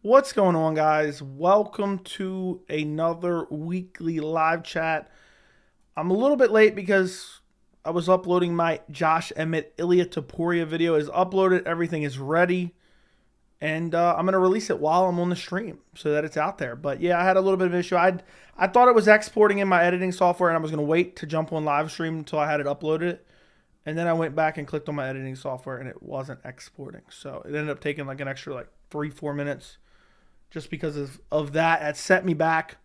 What's going on, guys? Welcome to another weekly live chat. I'm a little bit late because I was uploading my Josh Emmett Ilia Topuria video. Is uploaded, everything is ready, and I'm gonna release it while I'm on the stream so that it's out there. But yeah, I had a little bit of an issue. I thought it was exporting in my editing software, and I was gonna wait to jump on live stream until I had it uploaded. And then I went back and clicked on my editing software, and it wasn't exporting. So it ended up taking like an extra 3-4 minutes just because of that. It set me back.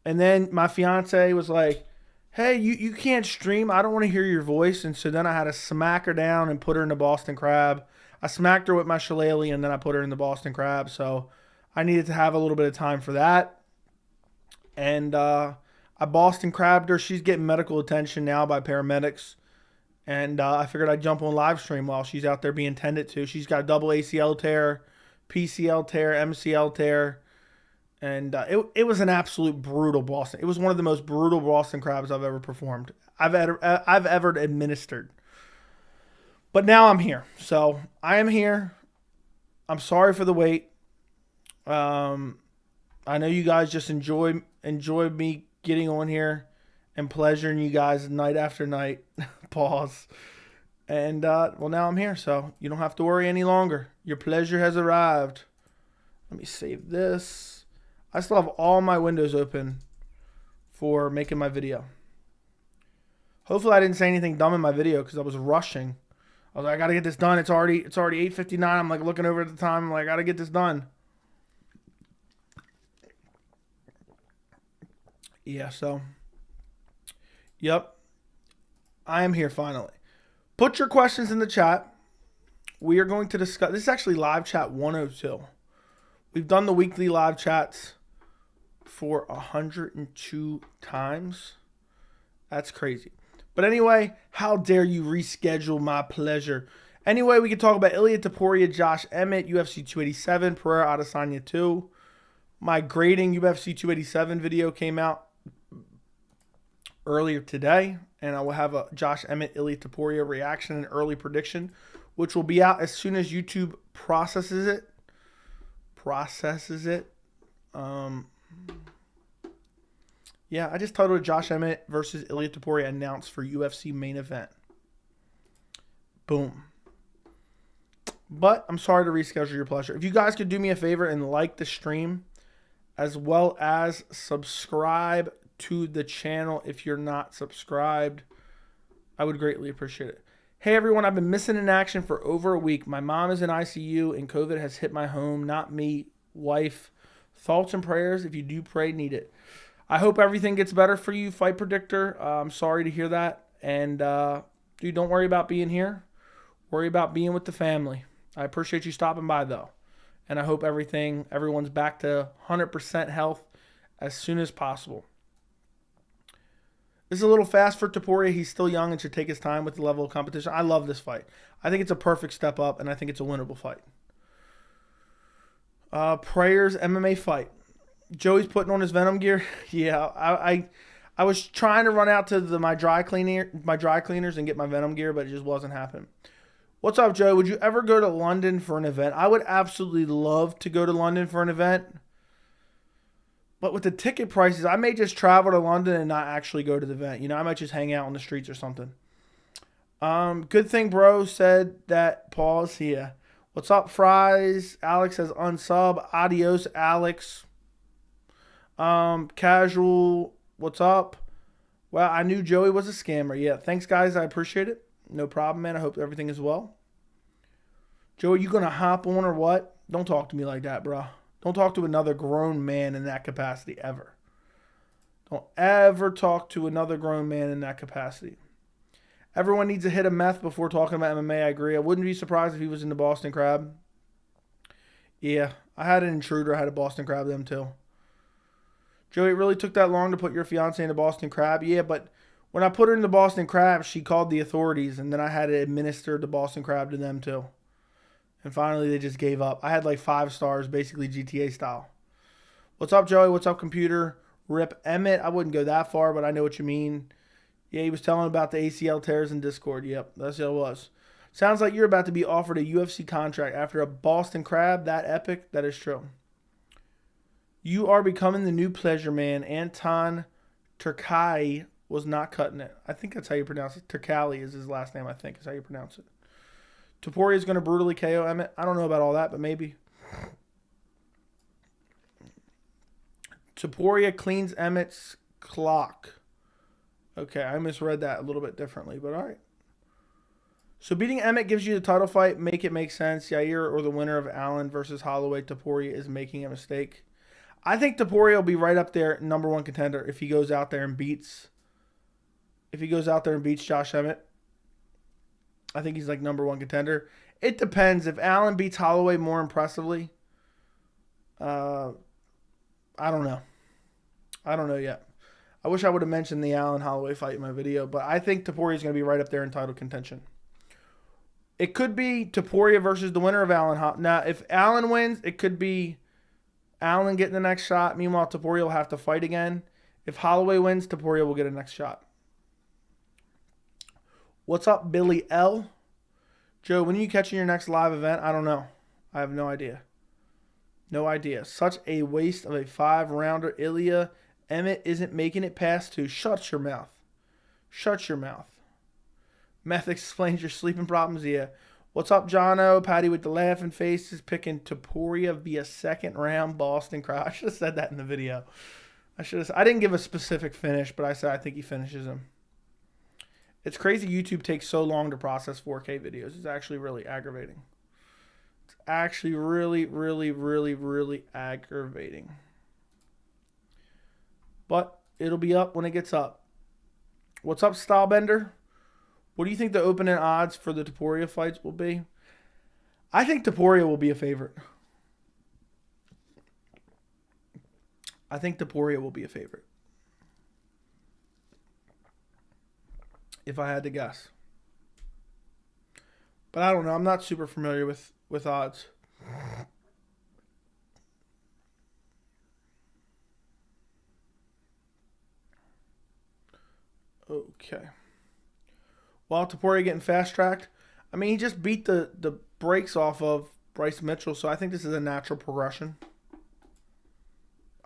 And then my fiance was like, hey, you can't stream. I don't want to hear your voice. And so then I had to smack her down and put her in the Boston Crab. I smacked her with my shillelagh and then I put her in the Boston Crab. So I needed to have a little bit of time for that. And I Boston Crabbed her. She's getting medical attention now by paramedics. And I figured I'd jump on live stream while she's out there being tended to. She's got a double ACL tear, PCL tear, MCL tear, and it was an absolute brutal Boston. It was one of the most brutal Boston Crabs I've ever performed. I've ever administered. But now I'm here, so I am here. I'm sorry for the wait. I know you guys just enjoy me getting on here and pleasuring you guys night after night. Pause. And, well, now I'm here, so you don't have to worry any longer. Your pleasure has arrived. Let me save this. I still have all my windows open for making my video. Hopefully I didn't say anything dumb in my video because I was rushing. I was like, I got to get this done. It's already 8:59. I'm like looking over at the time. I'm like, I got to get this done. Yeah, so, yep. I am here finally. Put your questions in the chat. We are going to discuss. This is actually live chat 102. We've done the weekly live chats for 102 times. That's crazy. But anyway, how dare you reschedule my pleasure? Anyway, we can talk about Ilia Topuria, Josh Emmett, UFC 287, Pereira Adesanya 2. My grading UFC 287 video came out earlier today, and I will have a Josh Emmett Ilia Topuria reaction and early prediction, which will be out as soon as YouTube processes it. Yeah, I just titled it Josh Emmett versus Ilia Topuria announced for UFC main event. Boom. But I'm sorry to reschedule your pleasure. If you guys could do me a favor and like the stream, as well as subscribe to the channel if you're not subscribed, I would greatly appreciate it. Hey everyone, I've been missing in action for over a week. My mom is in ICU and COVID has hit my home, not me, wife. Thoughts and prayers, if you do pray, need it. I hope everything gets better for you, Fight Predictor. I'm sorry to hear that. And dude, don't worry about being here. Worry about being with the family. I appreciate you stopping by though. And I hope everyone's back to 100% health as soon as possible. This is a little fast for Topuria. He's still young and should take his time with the level of competition. I love this fight. I think it's a perfect step up, and I think it's a winnable fight. Prayers MMA fight. Joey's putting on his Venom gear. Yeah, I was trying to run out to my dry cleaners and get my Venom gear, but it just wasn't happening. What's up, Joey? Would you ever go to London for an event? I would absolutely love to go to London for an event. But with the ticket prices, I may just travel to London and not actually go to the event. You know, I might just hang out on the streets or something. Good thing bro said that. Pause here. What's up, Fries? Alex says unsub. Adios, Alex. Casual. What's up? Well, I knew Joey was a scammer. Yeah, thanks, guys. I appreciate it. No problem, man. I hope everything is well. Joey, you going to hop on or what? Don't talk to me like that, bro. Don't talk to another grown man in that capacity ever. Don't ever talk to another grown man in that capacity. Everyone needs a hit of meth before talking about MMA. I agree. I wouldn't be surprised if he was in the Boston Crab. Yeah, I had an intruder. I had a Boston Crab them too. Joey, it really took that long to put your fiance in the Boston Crab? Yeah, but when I put her in the Boston Crab, she called the authorities, and then I had to administer the Boston Crab to them too. And finally, they just gave up. I had like 5 stars, basically GTA style. What's up, Joey? What's up, computer? Rip Emmett. I wouldn't go that far, but I know what you mean. Yeah, he was telling about the ACL tears in Discord. Yep, that's what it was. Sounds like you're about to be offered a UFC contract after a Boston Crab. That epic. That is true. You are becoming the new pleasure man. Anton Turkai was not cutting it. I think that's how you pronounce it. Turkali is his last name, I think, is how you pronounce it. Toporia is going to brutally KO Emmett. I don't know about all that, but maybe. Toporia cleans Emmett's clock. Okay, I misread that a little bit differently, but all right. So beating Emmett gives you the title fight. Make it make sense. Yair or the winner of Allen versus Holloway. Toporia is making a mistake. I think Toporia will be right up there, number one contender, if he goes out there and beats. If he goes out there and beats Josh Emmett, I think he's like number one contender. It depends. If Allen beats Holloway more impressively, I don't know. I don't know yet. I wish I would have mentioned the Allen Holloway fight in my video, but I think Toporia is going to be right up there in title contention. It could be Toporia versus the winner of Allen. Now, if Allen wins, it could be Allen getting the next shot. Meanwhile, Toporia will have to fight again. If Holloway wins, Toporia will get a next shot. What's up, Billy L? Joe, when are you catching your next live event? I don't know. I have no idea. No idea. Such a waste of a 5-rounder. Ilia Emmett isn't making it past 2. Shut your mouth. Shut your mouth. Meth explains your sleeping problems. Yeah. What's up, Jono? Patty with the laughing faces picking Toporia via second round Boston crowd. I should have said that in the video. I didn't give a specific finish, but I said I think he finishes him. It's crazy YouTube takes so long to process 4K videos. It's actually really aggravating. It's actually really aggravating. But it'll be up when it gets up. What's up, Stylebender? What do you think the opening odds for the Toporia fights will be? I think Toporia will be a favorite. I think Toporia will be a favorite. If I had to guess. But I don't know. I'm not super familiar with odds. Okay. While Toporia getting fast-tracked, I mean, he just beat the brakes off of Bryce Mitchell, so I think this is a natural progression.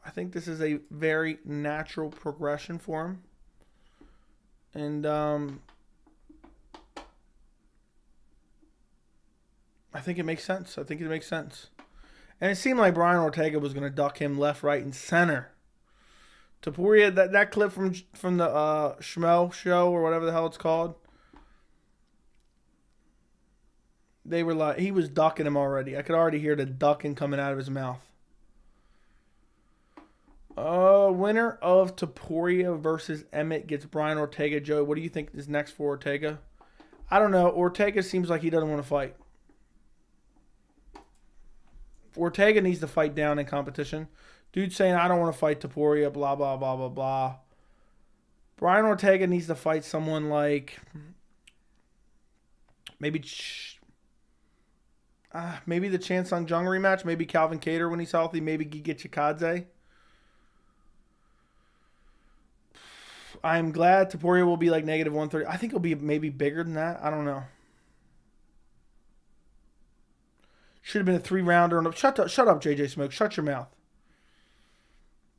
I think this is a very natural progression for him. And I think it makes sense. I think it makes sense. And it seemed like Brian Ortega was going to duck him left, right, and center. Toporia, that clip from the Schmo show or whatever the hell it's called, they were like, he was ducking him already. I could already hear the ducking coming out of his mouth. Winner of Toporia versus Emmett gets Brian Ortega. Joe, what do you think is next for Ortega? I don't know. Ortega seems like he doesn't want to fight. Ortega needs to fight down in competition. Dude saying, I don't want to fight Toporia, blah, blah, blah, blah, blah. Brian Ortega needs to fight someone like maybe the Chan Sung Jung rematch. Maybe Calvin Kattar when he's healthy. Maybe Giga Chikadze. I'm glad Toporia will be like negative 130. I think it'll be maybe bigger than that. I don't know. Should have been a 3-rounder. Shut up, JJ Smoke. Shut your mouth.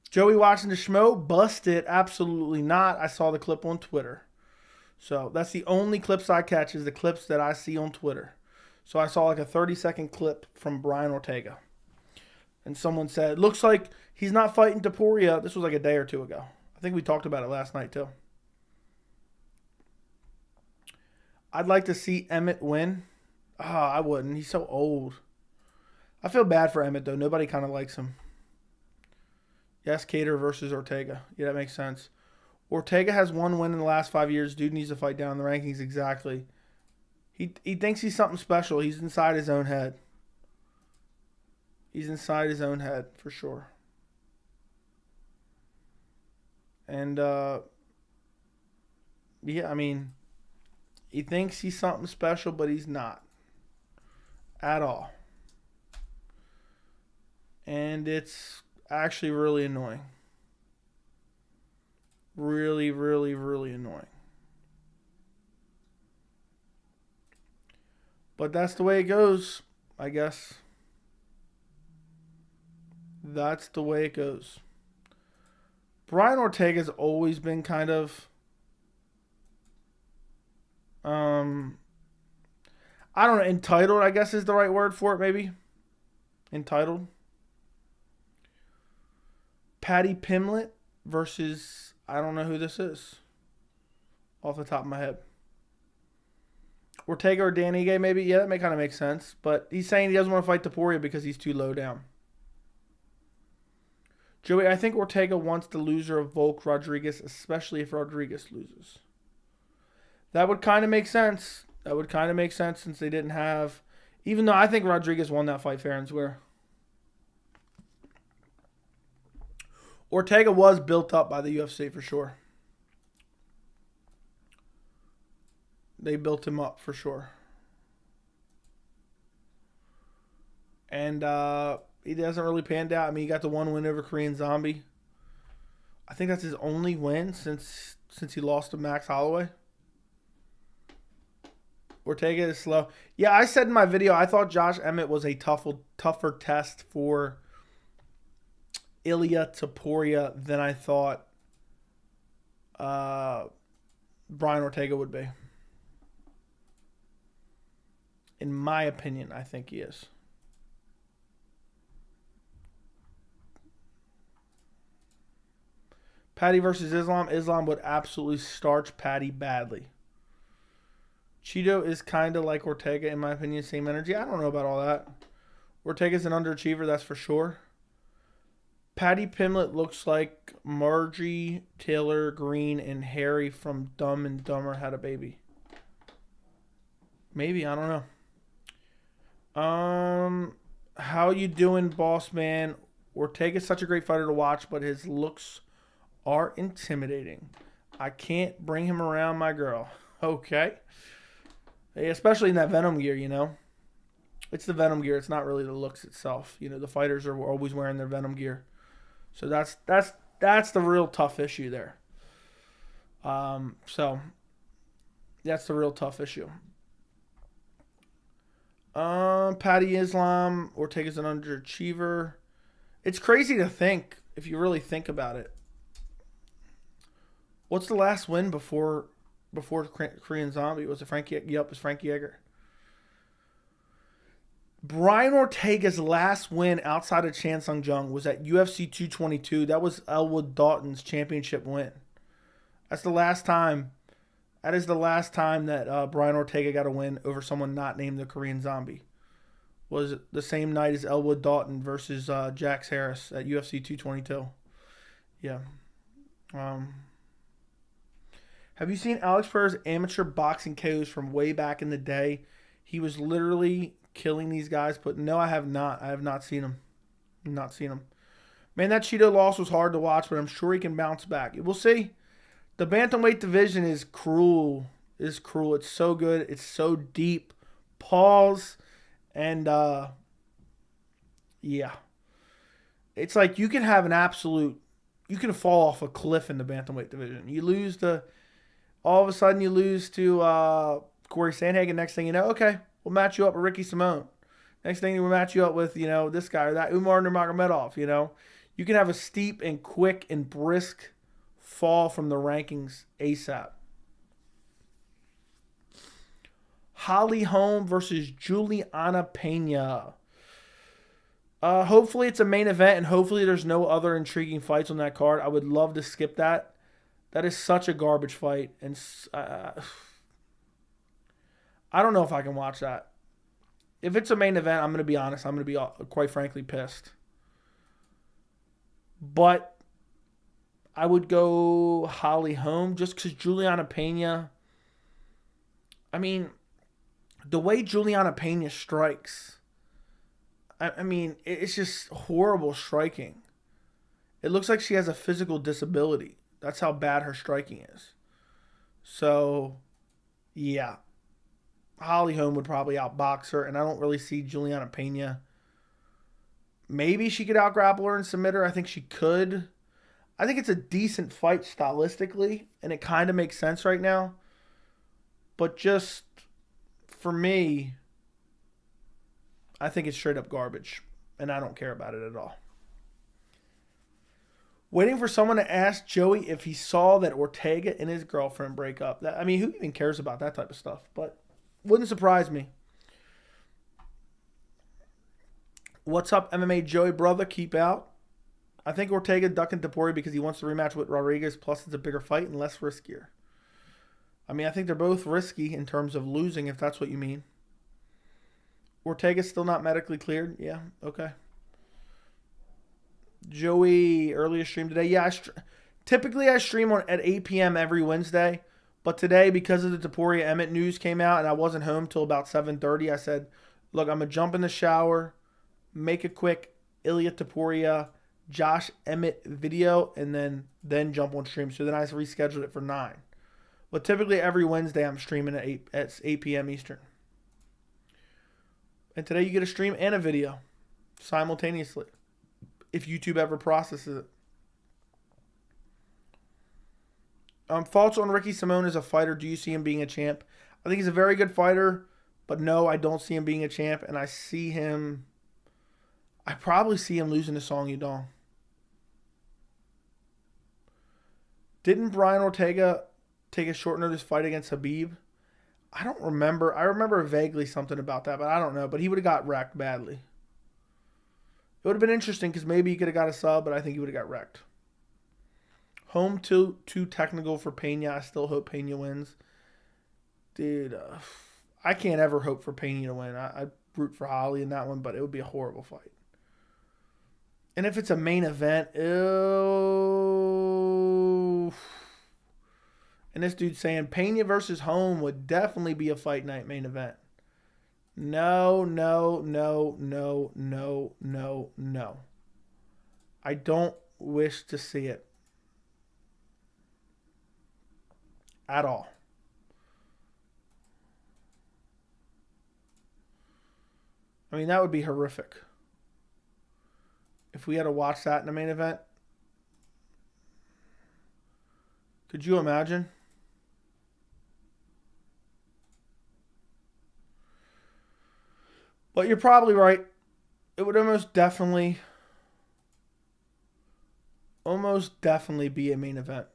Joey watching the Schmo? Busted. Absolutely not. I saw the clip on Twitter. So that's the only clips I catch is the clips that I see on Twitter. So I saw like a 30-second clip from Brian Ortega. And someone said, looks like he's not fighting Toporia. This was like a day or two ago. I think we talked about it last night too. I'd like to see Emmett win. I wouldn't. He's so old. I feel bad for Emmett though. Nobody kind of likes him. Yes, Kattar versus Ortega. Yeah, that makes sense. Ortega has 1 win in the last 5 years. Dude needs to fight down the rankings exactly. He thinks he's something special. He's inside his own head. He's inside his own head for sure. And, yeah, I mean, he thinks he's something special, but he's not. At all. And it's actually really annoying. Really annoying. But that's the way it goes, I guess. That's the way it goes. Brian Ortega's always been kind of, I don't know, entitled, I guess is the right word for it, maybe. Entitled. Paddy Pimblett versus, I don't know who this is off the top of my head. Ortega or Dan Ige, maybe? Yeah, that may kind of make sense. But he's saying he doesn't want to fight Toporia because he's too low down. Joey, I think Ortega wants the loser of Volk Rodriguez, especially if Rodriguez loses. That would kind of make sense. That would kind of make sense since they didn't have... Even though I think Rodriguez won that fight fair and square. Ortega was built up by the UFC for sure. They built him up for sure. And he hasn't really panned out. I mean, he got the one win over Korean Zombie. I think that's his only win since he lost to Max Holloway. Ortega is slow. Yeah, I said in my video, I thought Josh Emmett was a tougher test for Ilia Topuria than I thought Brian Ortega would be. In my opinion, I think he is. Paddy versus Islam. Islam would absolutely starch Paddy badly. Cheeto is kind of like Ortega, in my opinion, same energy. I don't know about all that. Ortega's an underachiever, that's for sure. Paddy Pimblett looks like Margie Taylor Greene and Harry from Dumb and Dumber had a baby. Maybe, I don't know. How you doing, boss man? Ortega's such a great fighter to watch, but his looks are intimidating. I can't bring him around my girl. Okay. Hey, especially in that Venom gear, you know. It's the Venom gear. It's not really the looks itself. You know, the fighters are always wearing their Venom gear. So that's the real tough issue there. So that's the real tough issue. Paddy Islam, Ortega's an underachiever. It's crazy to think, if you really think about it. What's the last win before Korean Zombie? Was it Frankie? Yep, it was Frankie Edgar. Brian Ortega's last win outside of Chan Sung Jung was at UFC 222. That was Elwood Dalton's championship win. That's the last time. That is the last time that Brian Ortega got a win over someone not named the Korean Zombie. Was the same night as Elwood Dalton versus Jax Harris at UFC 222. Yeah. Have you seen Alex Pereira's amateur boxing KOs from way back in the day? He was literally killing these guys, but no, I have not. I have not seen him. Not seen him. Man, that Cheeto loss was hard to watch, but I'm sure he can bounce back. We'll see. The bantamweight division is cruel. It's cruel. It's so good. It's so deep. Pause. And, yeah. It's like you can have an absolute... You can fall off a cliff in the bantamweight division. You lose to... All of a sudden, you lose to Corey Sandhagen. Next thing you know, okay, we'll match you up with Ricky Simone. Next thing we'll match you up with, you know, this guy or that, Umar Nurmagomedov, you know. You can have a steep and quick and brisk fall from the rankings ASAP. Holly Holm versus Juliana Pena. Hopefully it's a main event, and hopefully there's no other intriguing fights on that card. I would love to skip that. That is such a garbage fight, and I don't know if I can watch that. If it's a main event, I'm going to be honest. I'm going to be, quite frankly, pissed. But I would go Holly Holm just because Juliana Pena. I mean, the way Juliana Pena strikes, I mean, it's just horrible striking. It looks like she has a physical disability. That's how bad her striking is. So, yeah. Holly Holm would probably outbox her, and I don't really see Juliana Pena. Maybe she could outgrapple her and submit her. I think she could. I think it's a decent fight stylistically, and it kind of makes sense right now. But just, for me, I think it's straight up garbage, and I don't care about it at all. Waiting for someone to ask Joey if he saw that Ortega and his girlfriend break up. I mean, who even cares about that type of stuff? But wouldn't surprise me. What's up, MMA Joey, brother? Keep out. I think Ortega ducking Toporia because he wants to rematch with Rodriguez. Plus, it's a bigger fight and less riskier. I mean, I think they're both risky in terms of losing, if that's what you mean. Ortega's still not medically cleared. Yeah, okay. Joey, earlier stream today. Yeah, typically I stream at 8 p.m. every Wednesday. But today, because of the Toporia Emmett news came out and I wasn't home till about 7:30, I said, look, I'm going to jump in the shower, make a quick Ilia Topuria, Josh Emmett video, and then jump on stream. So then I rescheduled it for 9. But typically every Wednesday I'm streaming at 8 p.m. Eastern. And today you get a stream and a video simultaneously, if YouTube ever processes it. Thoughts on Ricky Simón as a fighter? Do you see him being a champ? I think he's a very good fighter, but no, I don't see him being a champ, and I probably see him losing to Song Yudong. Didn't Brian Ortega take a short notice fight against Habib? I don't remember. I remember vaguely something about that, but I don't know. But he would have got wrecked badly. It would have been interesting because maybe he could have got a sub, but I think he would have got wrecked. Holm too technical for Pena. I still hope Pena wins. Dude, I can't ever hope for Pena to win. I root for Holly in that one, but it would be a horrible fight. And if it's a main event, ew. And this dude's saying Pena versus Holm would definitely be a fight night main event. No. I don't wish to see it. At all. I mean, that would be horrific. If we had to watch that in the main event. Could you imagine? But you're probably right. It would almost definitely be a main event.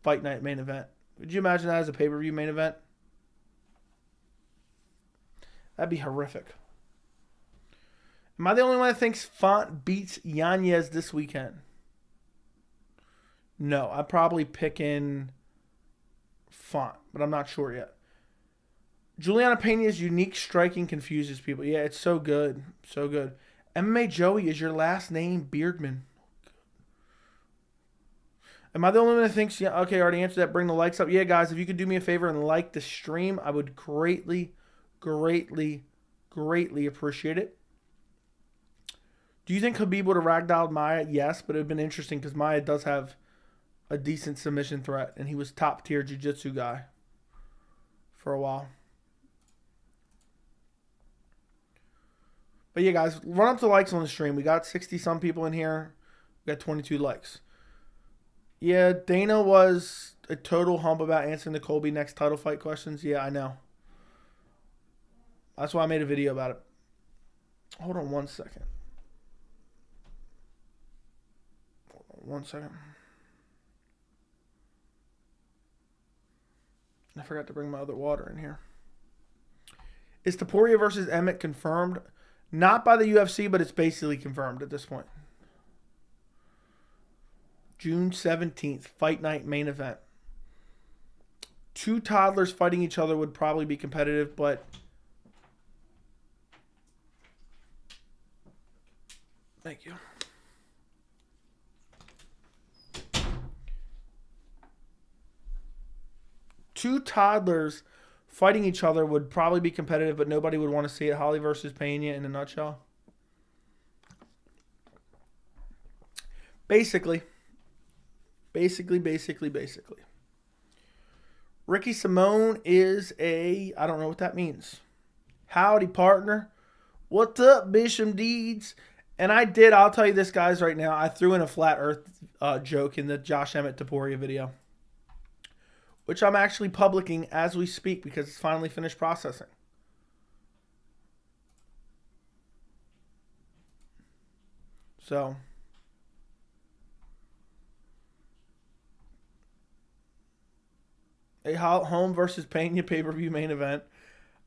Fight night main event. Could you imagine that as a pay-per-view main event? That'd be horrific. Am I the only one that thinks Font beats Yanez this weekend? No, I'm probably picking Font, but I'm not sure yet. Juliana Pena's unique striking confuses people. Yeah, it's so good. So good. MMA Joey, is your last name Beardman? Am I the only one that thinks, yeah, okay, I already answered that. Bring the likes up. Yeah, guys, if you could do me a favor and like the stream, I would greatly appreciate it. Do you think Khabib would have ragdolled Maia? Yes, but it would have been interesting because Maia does have a decent submission threat, and he was top-tier jiu-jitsu guy for a while. But yeah, guys, run up the likes on the stream. We got 60-some people in here. We got 22 likes. Yeah, Dana was a total hump about answering the Colby next title fight questions. Yeah, I know. That's why I made a video about it. Hold on one second. I forgot to bring my other water in here. Is Toporia versus Emmett confirmed? Not by the UFC, but it's basically confirmed at this point. June 17th, fight night main event. 2 toddlers fighting each other would probably be competitive, but thank you. Two toddlers fighting each other would probably be competitive, but nobody would want to see it. Holly versus Pena in a nutshell. Basically. Ricky Simón is I don't know what that means. Howdy, partner. What's up, Bishop Deeds? And I'll tell you this, guys, right now. I threw in a flat earth joke in the Josh Emmett Toporia video, which I'm actually publishing as we speak because it's finally finished processing. So, A Holm versus Pena pay-per-view main event.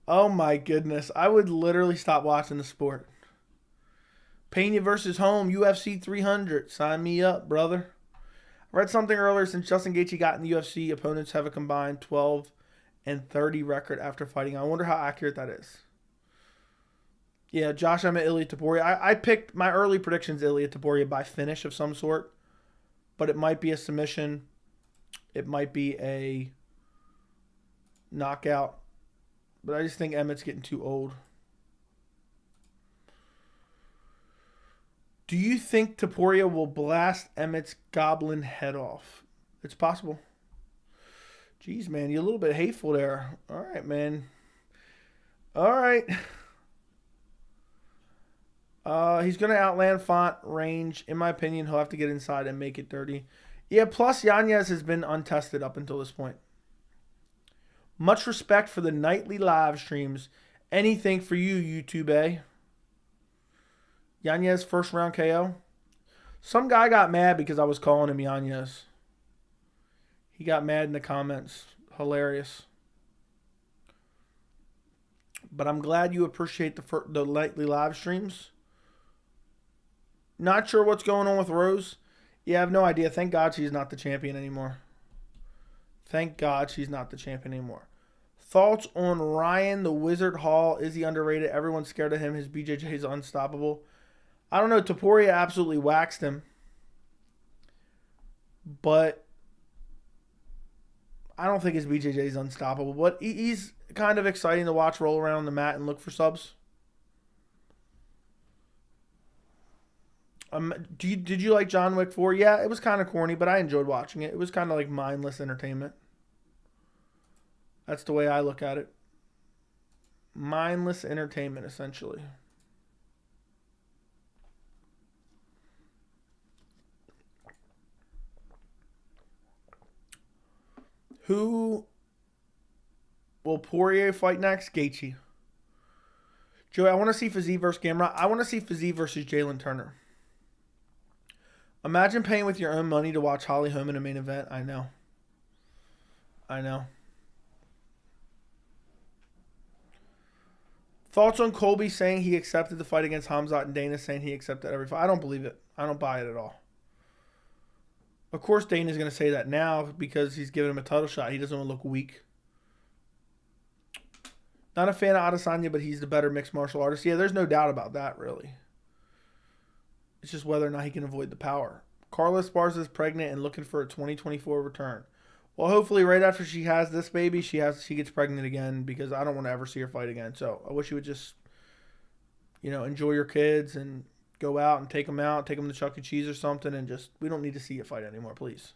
Oh my goodness. I would literally stop watching the sport. Pena versus Holm, UFC 300. Sign me up, brother. I read something earlier. Since Justin Gaethje got in the UFC, opponents have a combined 12-30 record after fighting. I wonder how accurate that is. Yeah, Josh Emmett, Ilia Topuria. I picked my early predictions, Ilia Topuria by finish of some sort. But it might be a submission. It might be a knockout. But I just think Emmett's getting too old. Do you think Toporia will blast Emmett's goblin head off? It's possible. Jeez, man, you're a little bit hateful there. All right, man. All right. He's going to outland Font range. In my opinion, he'll have to get inside and make it dirty. Yeah, plus Yanez has been untested up until this point. Much respect for the nightly live streams. Anything for you, YouTube, eh? Yanez first round KO. Some guy got mad because I was calling him Yanez. He got mad in the comments. Hilarious. But I'm glad you appreciate the nightly live streams. Not sure what's going on with Rose. Yeah, I have no idea. Thank God she's not the champion anymore. Thank God she's not the champion anymore. Thoughts on Ryan the Wizard Hall? Is he underrated? Everyone's scared of him. His BJJ is unstoppable. I don't know. Toporia absolutely waxed him. But I don't think his BJJ is unstoppable. But he's kind of exciting to watch roll around the mat and look for subs. Did you like John Wick 4? Yeah, it was kind of corny, but I enjoyed watching it. It was kind of like mindless entertainment. That's the way I look at it. Mindless entertainment, essentially. Who will Poirier fight next? Gaethje. Joey, I want to see Fiziev versus Gamrot. I want to see Fiziev versus Jalen Turner. Imagine paying with your own money to watch Holly Holm in a main event. I know. Thoughts on Colby saying he accepted the fight against Hamzat and Dana saying he accepted every fight? I don't believe it. I don't buy it at all. Of course, Dana's going to say that now because he's giving him a title shot. He doesn't want to look weak. Not a fan of Adesanya, but he's the better mixed martial artist. Yeah, there's no doubt about that, really. It's just whether or not he can avoid the power. Carla Esparza is pregnant and looking for a 2024 return. Well, hopefully right after she has this baby, she gets pregnant again because I don't want to ever see her fight again. So I wish you would just, enjoy your kids and go out and take them to Chuck E. Cheese or something, and just, we don't need to see you fight anymore, please.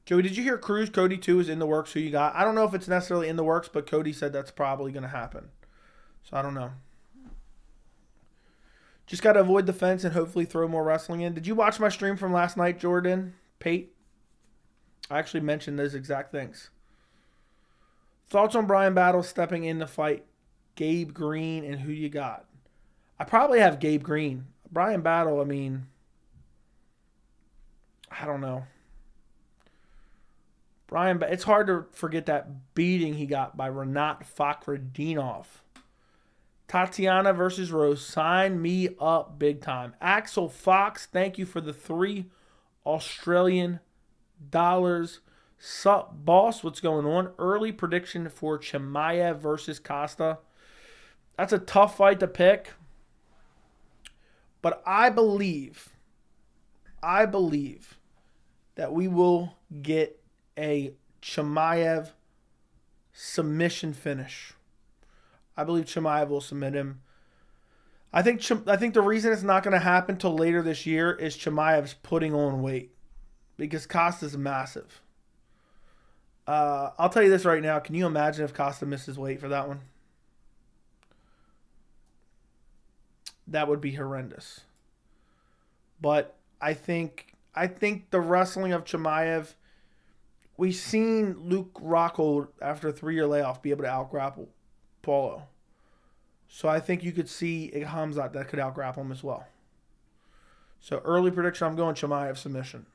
Joey, did you hear Cruz Cody 2 is in the works? Who you got? I don't know if it's necessarily in the works, but Cody said that's probably going to happen. So I don't know. Just got to avoid the fence and hopefully throw more wrestling in. Did you watch my stream from last night, Jordan? Pate? I actually mentioned those exact things. Thoughts on Brian Battle stepping in to fight Gabe Green, and who you got? I probably have Gabe Green. Brian Battle, I don't know. It's hard to forget that beating he got by Renat Fakhretdinov. Tatiana versus Rose. Sign me up big time. Axel Fox, thank you for the $3 Australian. Sup, boss? What's going on? Early prediction for Chimaev versus Costa. That's a tough fight to pick. But I believe that we will get a Chimaev submission finish. I believe Chimaev will submit him. I think the reason it's not going to happen till later this year is Chimaev's putting on weight because Costa's massive. I'll tell you this right now. Can you imagine if Costa misses weight for that one? That would be horrendous. But I think the wrestling of Chimaev, we've seen Luke Rockhold after a 3-year layoff be able to out-grapple Paulo. So I think you could see a Hamzat that could out-grapple him as well. So early prediction, I'm going Chimaev submission.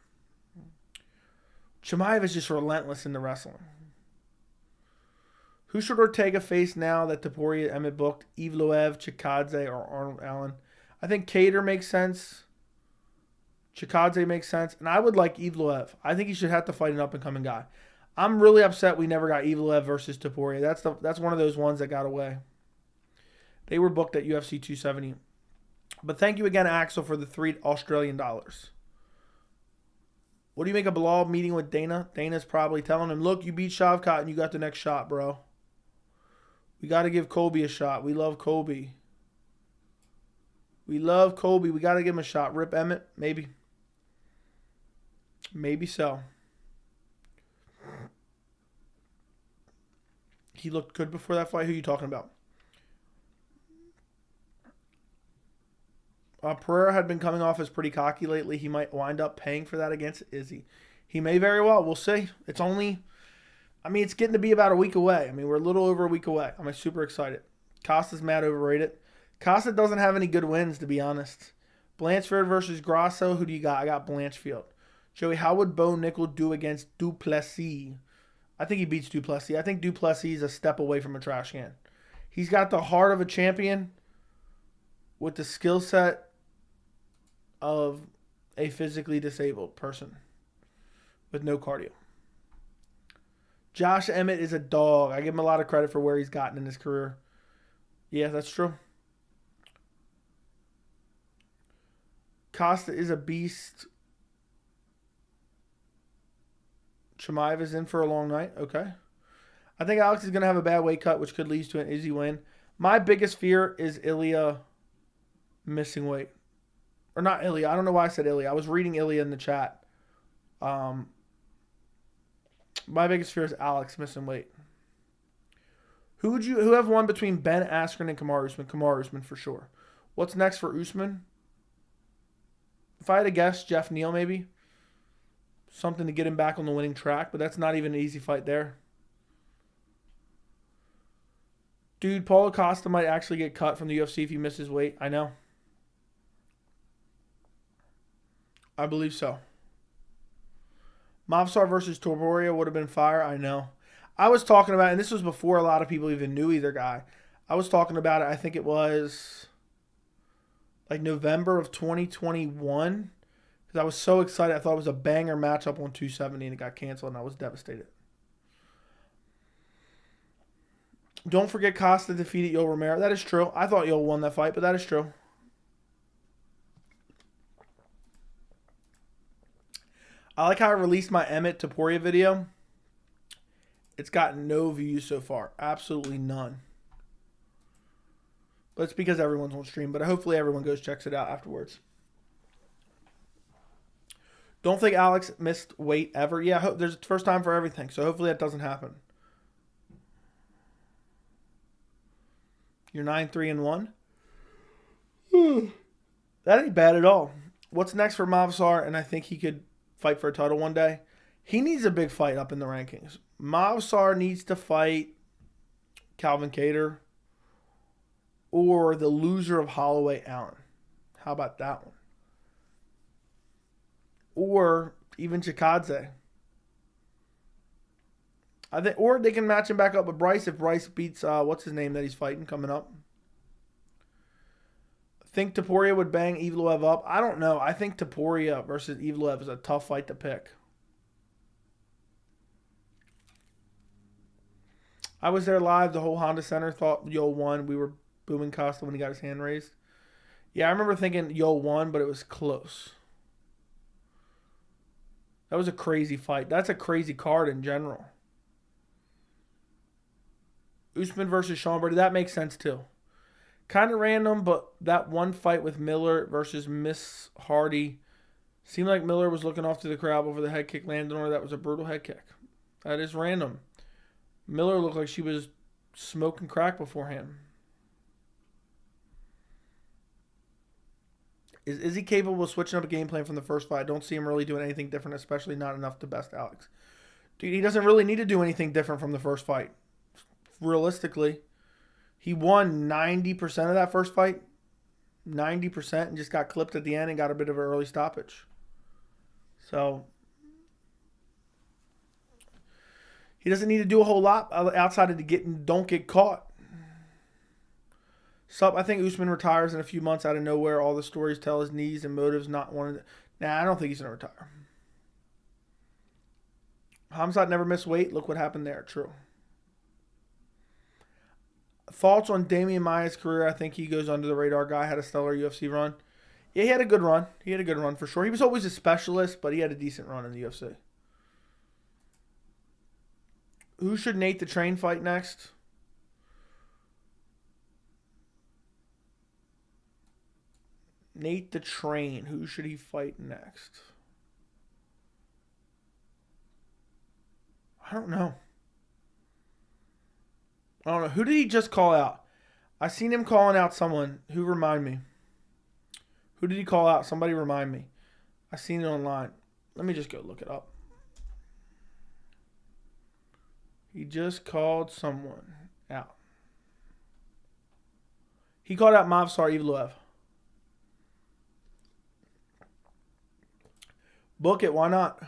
Chimaev is just relentless in the wrestling. Who should Ortega face now that Toporia Emmett booked? Evloev, Chikadze, or Arnold Allen? I think Cater makes sense. Chikadze makes sense. And I would like Evloev. I think he should have to fight an up-and-coming guy. I'm really upset we never got Evloev versus Toporia. That's one of those ones that got away. They were booked at UFC 270. But thank you again, Axel, for the $3 Australian. What do you make of Bilal meeting with Dana? Dana's probably telling him, look, you beat Shavkat and you got the next shot, bro. We got to give Colby a shot. We love Colby. We love Colby. We got to give him a shot. Rip Emmett? Maybe. Maybe so. He looked good before that fight. Who are you talking about? Pereira had been coming off as pretty cocky lately. He might wind up paying for that against Izzy. He may very well. We'll see. It's only... it's getting to be about a week away. We're a little over a week away. I'm super excited. Costa's mad overrated. Costa doesn't have any good wins, to be honest. Blanchfield versus Grasso. Who do you got? I got Blanchfield. Joey, how would Bo Nickel do against Duplessis? I think he beats Duplessis. I think Duplessis is a step away from a trash can. He's got the heart of a champion with the skill set of a physically disabled person with no cardio. Josh Emmett is a dog. I give him a lot of credit for where he's gotten in his career. Yeah, that's true. Costa is a beast. Chimaev is in for a long night. Okay. I think Alex is going to have a bad weight cut, which could lead to an easy win. My biggest fear is Ilia missing weight. Or not Ilia. I don't know why I said Ilia. I was reading Ilia in the chat. My biggest fear is Alex missing weight. Who have won between Ben Askren and Kamaru Usman? Kamaru Usman for sure. What's next for Usman? If I had to guess, Jeff Neal maybe. Something to get him back on the winning track, but that's not even an easy fight there. Dude, Paulo Costa might actually get cut from the UFC if he misses weight. I know. I believe so. Mavsar versus Toporia would have been fire. I know. I was talking about, and this was before a lot of people even knew either guy. I was talking about it, I think it was like November of 2021. Because I was so excited. I thought it was a banger matchup on 270 and it got canceled and I was devastated. Don't forget Costa defeated Yoel Romero. That is true. I thought Yoel won that fight, but that is true. I like how I released my Emmett Topuria video. It's got no views so far. Absolutely none. But it's because everyone's on stream. But hopefully everyone goes checks it out afterwards. Don't think Alex missed weight ever. Yeah, there's a first time for everything. So hopefully that doesn't happen. You're 9-3-1. That ain't bad at all. What's next for Mavsar? And I think he could fight for a title one day. He needs a big fight up in the rankings. Mavsar needs to fight Calvin Kattar or the loser of Holloway Allen. How about that one? Or even Chikadze. Or they can match him back up with Bryce if Bryce beats what's his name that he's fighting coming up. Think Toporia would bang Evloev up? I don't know. I think Toporia versus Evloev is a tough fight to pick. I was there live. The whole Honda Center thought Yoel won. We were booing Costa when he got his hand raised. Yeah, I remember thinking Yoel won, but it was close. That was a crazy fight. That's a crazy card in general. Usman versus Sean Brady. That makes sense too. Kind of random, but that one fight with Miller versus Miss Hardy seemed like Miller was looking off to the crowd before the head kick landed on her. That was a brutal head kick. That is random. Miller looked like she was smoking crack beforehand. Is he capable of switching up a game plan from the first fight? I don't see him really doing anything different, especially not enough to best Alex. Dude, he doesn't really need to do anything different from the first fight. Realistically, he won 90% of that first fight. 90% and just got clipped at the end and got a bit of an early stoppage. So, He doesn't need to do a whole lot outside of don't get caught. I think Usman retires in a few months out of nowhere. All the stories tell his knees and motives not wanting to. Nah, I don't think he's going to retire. Hamzat never missed weight. Look what happened there. True. Thoughts on Damian Maia's career? I think he goes under the radar guy. Had a stellar UFC run. Yeah, he had a good run. He had a good run for sure. He was always a specialist, but he had a decent run in the UFC. Who should Nate the Train fight next? Nate the Train. Who should he fight next? I don't know. Who did he just call out? I seen him calling out someone. Who remind me? Who did he call out? Somebody remind me. I seen it online. Let me just go look it up. He just called someone out. He called out Movsar Evloev. Book it. Why not?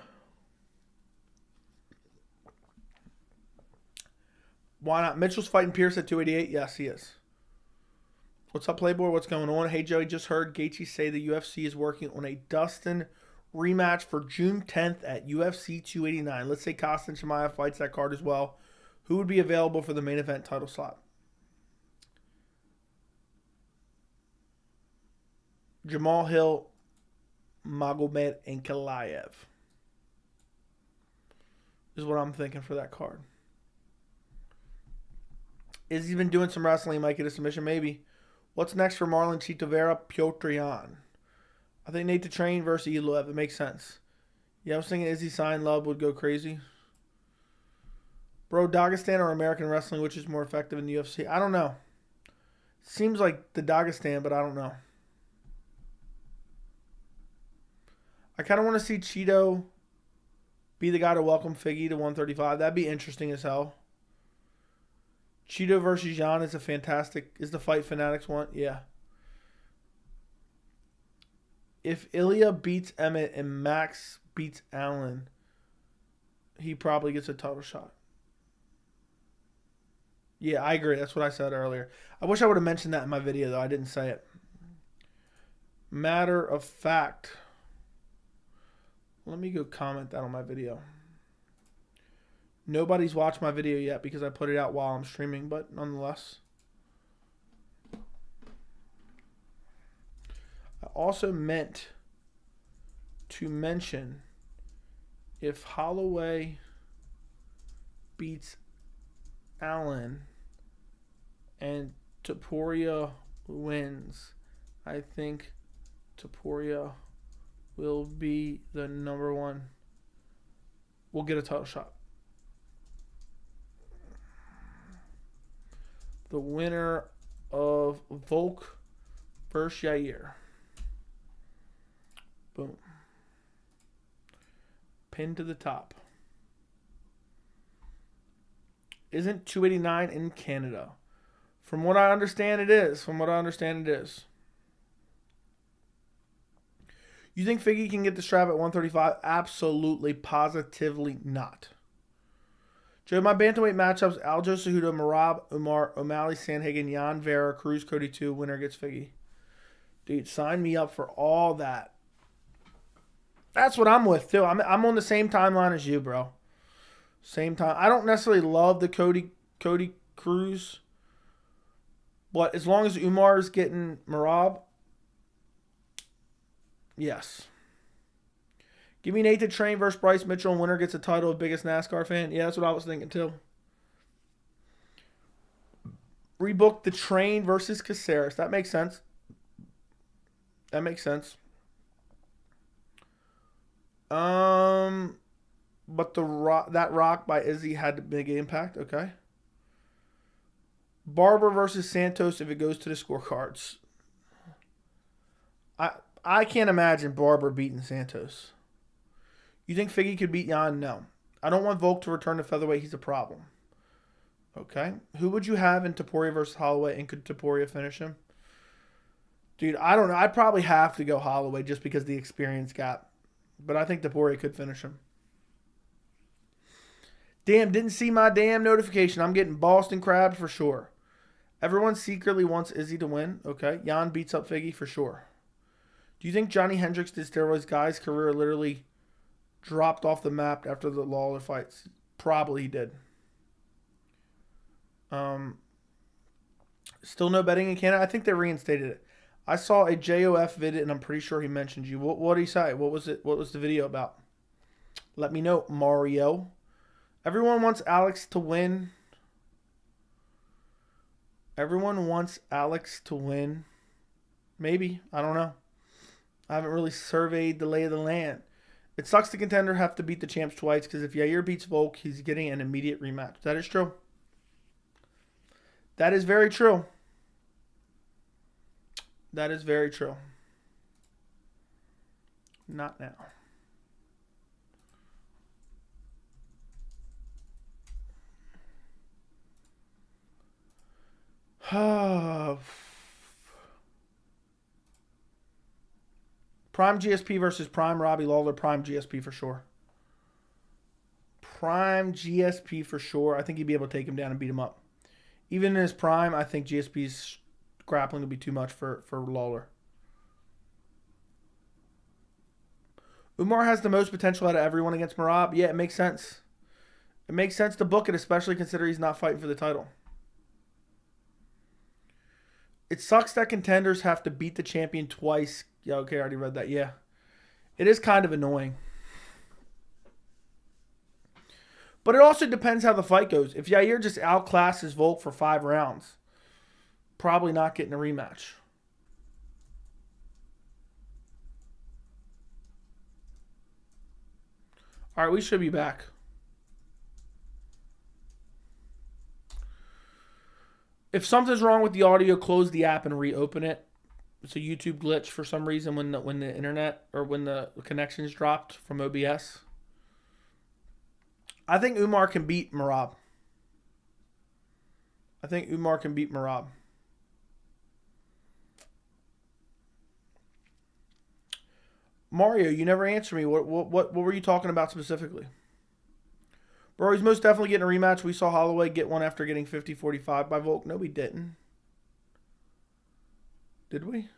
Why not? Mitchell's fighting Pierce at 288. Yes, he is. What's up, Playboy? What's going on? Hey, Joey, just heard Gaethje say the UFC is working on a Dustin rematch for June 10th at UFC 289. Let's say Costa and Chimaev fights that card as well. Who would be available for the main event title slot? Jamal Hill, Magomed, and Chimaev is what I'm thinking for that card. Izzy's been doing some wrestling. He might get a submission, maybe. What's next for Marlon Chito Vera? Piotr Jan. I think Nate the Train versus Evloev. It makes sense. Yeah, I was thinking Izzy Sign Love would go crazy. Bro, Dagestan or American wrestling, which is more effective in the UFC? I don't know. Seems like the Dagestan, but I don't know. I kind of want to see Chito be the guy to welcome Figgy to 135. That'd be interesting as hell. Chito versus Jan is the fight fanatics want. Yeah. If Ilia beats Emmett and Max beats Allen, he probably gets a title shot. Yeah, I agree. That's what I said earlier. I wish I would have mentioned that in my video, though. I didn't say it. Matter of fact. Let me go comment that on my video. Nobody's watched my video yet because I put it out while I'm streaming, but nonetheless. I also meant to mention if Holloway beats Allen and Toporia wins, I think Toporia will be the number one. We'll get a title shot. The winner of Volk versus Yair. Boom. Pin to the top. Isn't 289 in Canada? From what I understand, it is. You think Figgy can get the strap at 135? Absolutely, positively not. Joe, my bantamweight matchups: Aljo Cejudo, Merab, Umar, O'Malley, Sandhagen, Jan Vera, Cruz, Cody 2. Winner gets Figgy. Dude, sign me up for all that. That's what I'm with, too. I'm on the same timeline as you, bro. Same time. I don't necessarily love the Cody Cruz. But as long as Umar's getting Merab, yes. Give me Nate the Train versus Bryce Mitchell, and winner gets a title of biggest NASCAR fan. Yeah, that's what I was thinking too. Rebook the Train versus Caceres. That makes sense. But that rock by Izzy had a big impact. Okay. Barber versus Santos if it goes to the scorecards. I can't imagine Barber beating Santos. You think Figgy could beat Jan? No. I don't want Volk to return to featherweight. He's a problem. Okay. Who would you have in Toporia versus Holloway, and could Toporia finish him? Dude, I don't know. I'd probably have to go Holloway just because of the experience gap. But I think Toporia could finish him. Damn, didn't see my damn notification. I'm getting Boston crabbed for sure. Everyone secretly wants Izzy to win. Okay. Jan beats up Figgy for sure. Do you think Johnny Hendricks did steroids? Guy's career literally dropped off the map after the Lawler fights. Probably he did. Still no betting in Canada? I think they reinstated it. I saw a JOF vid and I'm pretty sure he mentioned you. What did he say? What was it? What was the video about? Let me know, Mario. Everyone wants Alex to win. Everyone wants Alex to win. Maybe. I don't know. I haven't really surveyed the lay of the land. It sucks the contender have to beat the champs twice because if Yair beats Volk, he's getting an immediate rematch. That is true. That is very true. That is very true. Not now. Prime GSP versus Prime Robbie Lawler. Prime GSP for sure. Prime GSP for sure. I think he'd be able to take him down and beat him up. Even in his prime, I think GSP's grappling will be too much for Lawler. Umar has the most potential out of everyone against Merab. Yeah, it makes sense. It makes sense to book it, especially considering he's not fighting for the title. It sucks that contenders have to beat the champion twice. Yeah, okay, I already read that. Yeah. It is kind of annoying. But it also depends how the fight goes. If Yair just outclasses Volk for 5 rounds, probably not getting a rematch. All right, we should be back. If something's wrong with the audio, close the app and reopen it. It's a YouTube glitch for some reason when the internet or when the connections dropped from OBS. I think Umar can beat Merab. I think Umar can beat Merab. Mario, you never answered me. What were you talking about specifically? Bro, he's most definitely getting a rematch. We saw Holloway get one after getting 50-45 by Volk. No, we didn't. Did we?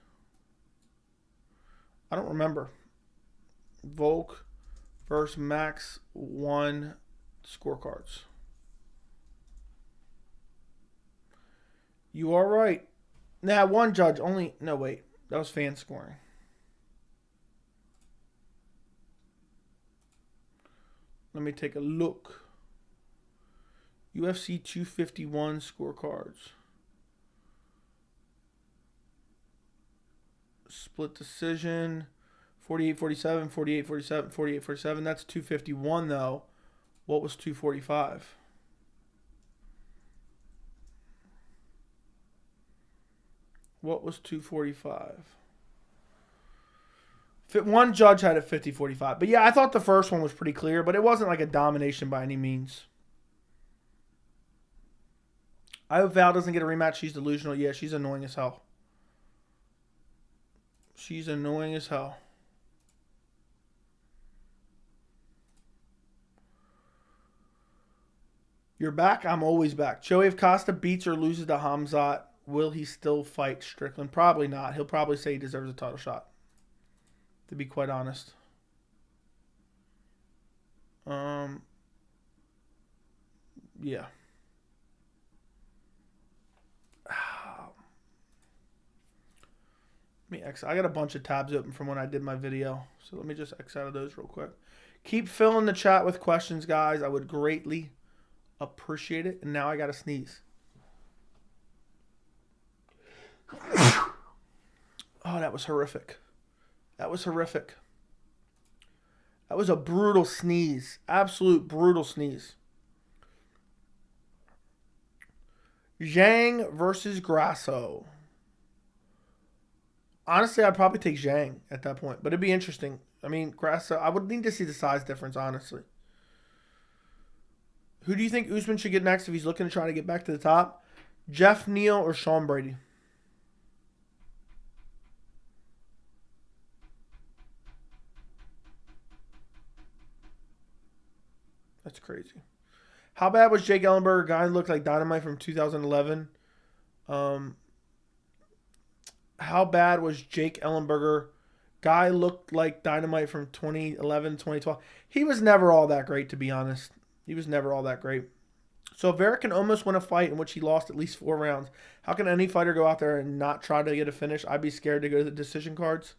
I don't remember. Volk versus Max 1 scorecards. You are right. Now, one judge only. No, wait. That was fan scoring. Let me take a look. UFC 251 scorecards. Split decision. 48-47, 48-47, 48-47. That's 251 though. What was 245? What was 245? One judge had it 50-45. But yeah, I thought the first one was pretty clear, but it wasn't like a domination by any means. I hope Val doesn't get a rematch. She's delusional. Yeah, she's annoying as hell. She's annoying as hell. You're back? I'm always back. Joey, if Costa beats or loses to Hamzat, will he still fight Strickland? Probably not. He'll probably say he deserves a title shot, to be quite honest. Yeah. Let me X. I got a bunch of tabs open from when I did my video, so let me just X out of those real quick. Keep filling the chat with questions, guys. I would greatly appreciate it. And now I got to sneeze. Oh, that was horrific. That was horrific. That was a brutal sneeze. Absolute brutal sneeze. Zhang versus Grasso. Honestly, I'd probably take Zhang at that point. But it'd be interesting. I mean, Grasso, I would need to see the size difference, honestly. Who do you think Usman should get next if he's looking to try to get back to the top? Jeff Neal or Sean Brady? That's crazy. How bad was Jake Ellenberger? Guy who looked like Dynamite from 2011. How bad was Jake Ellenberger? Guy looked like Dynamite from 2011, 2012. He was never all that great, to be honest. He was never all that great. So if Eric can almost win a fight in which he lost at least 4 rounds, how can any fighter go out there and not try to get a finish? I'd be scared to go to the decision cards.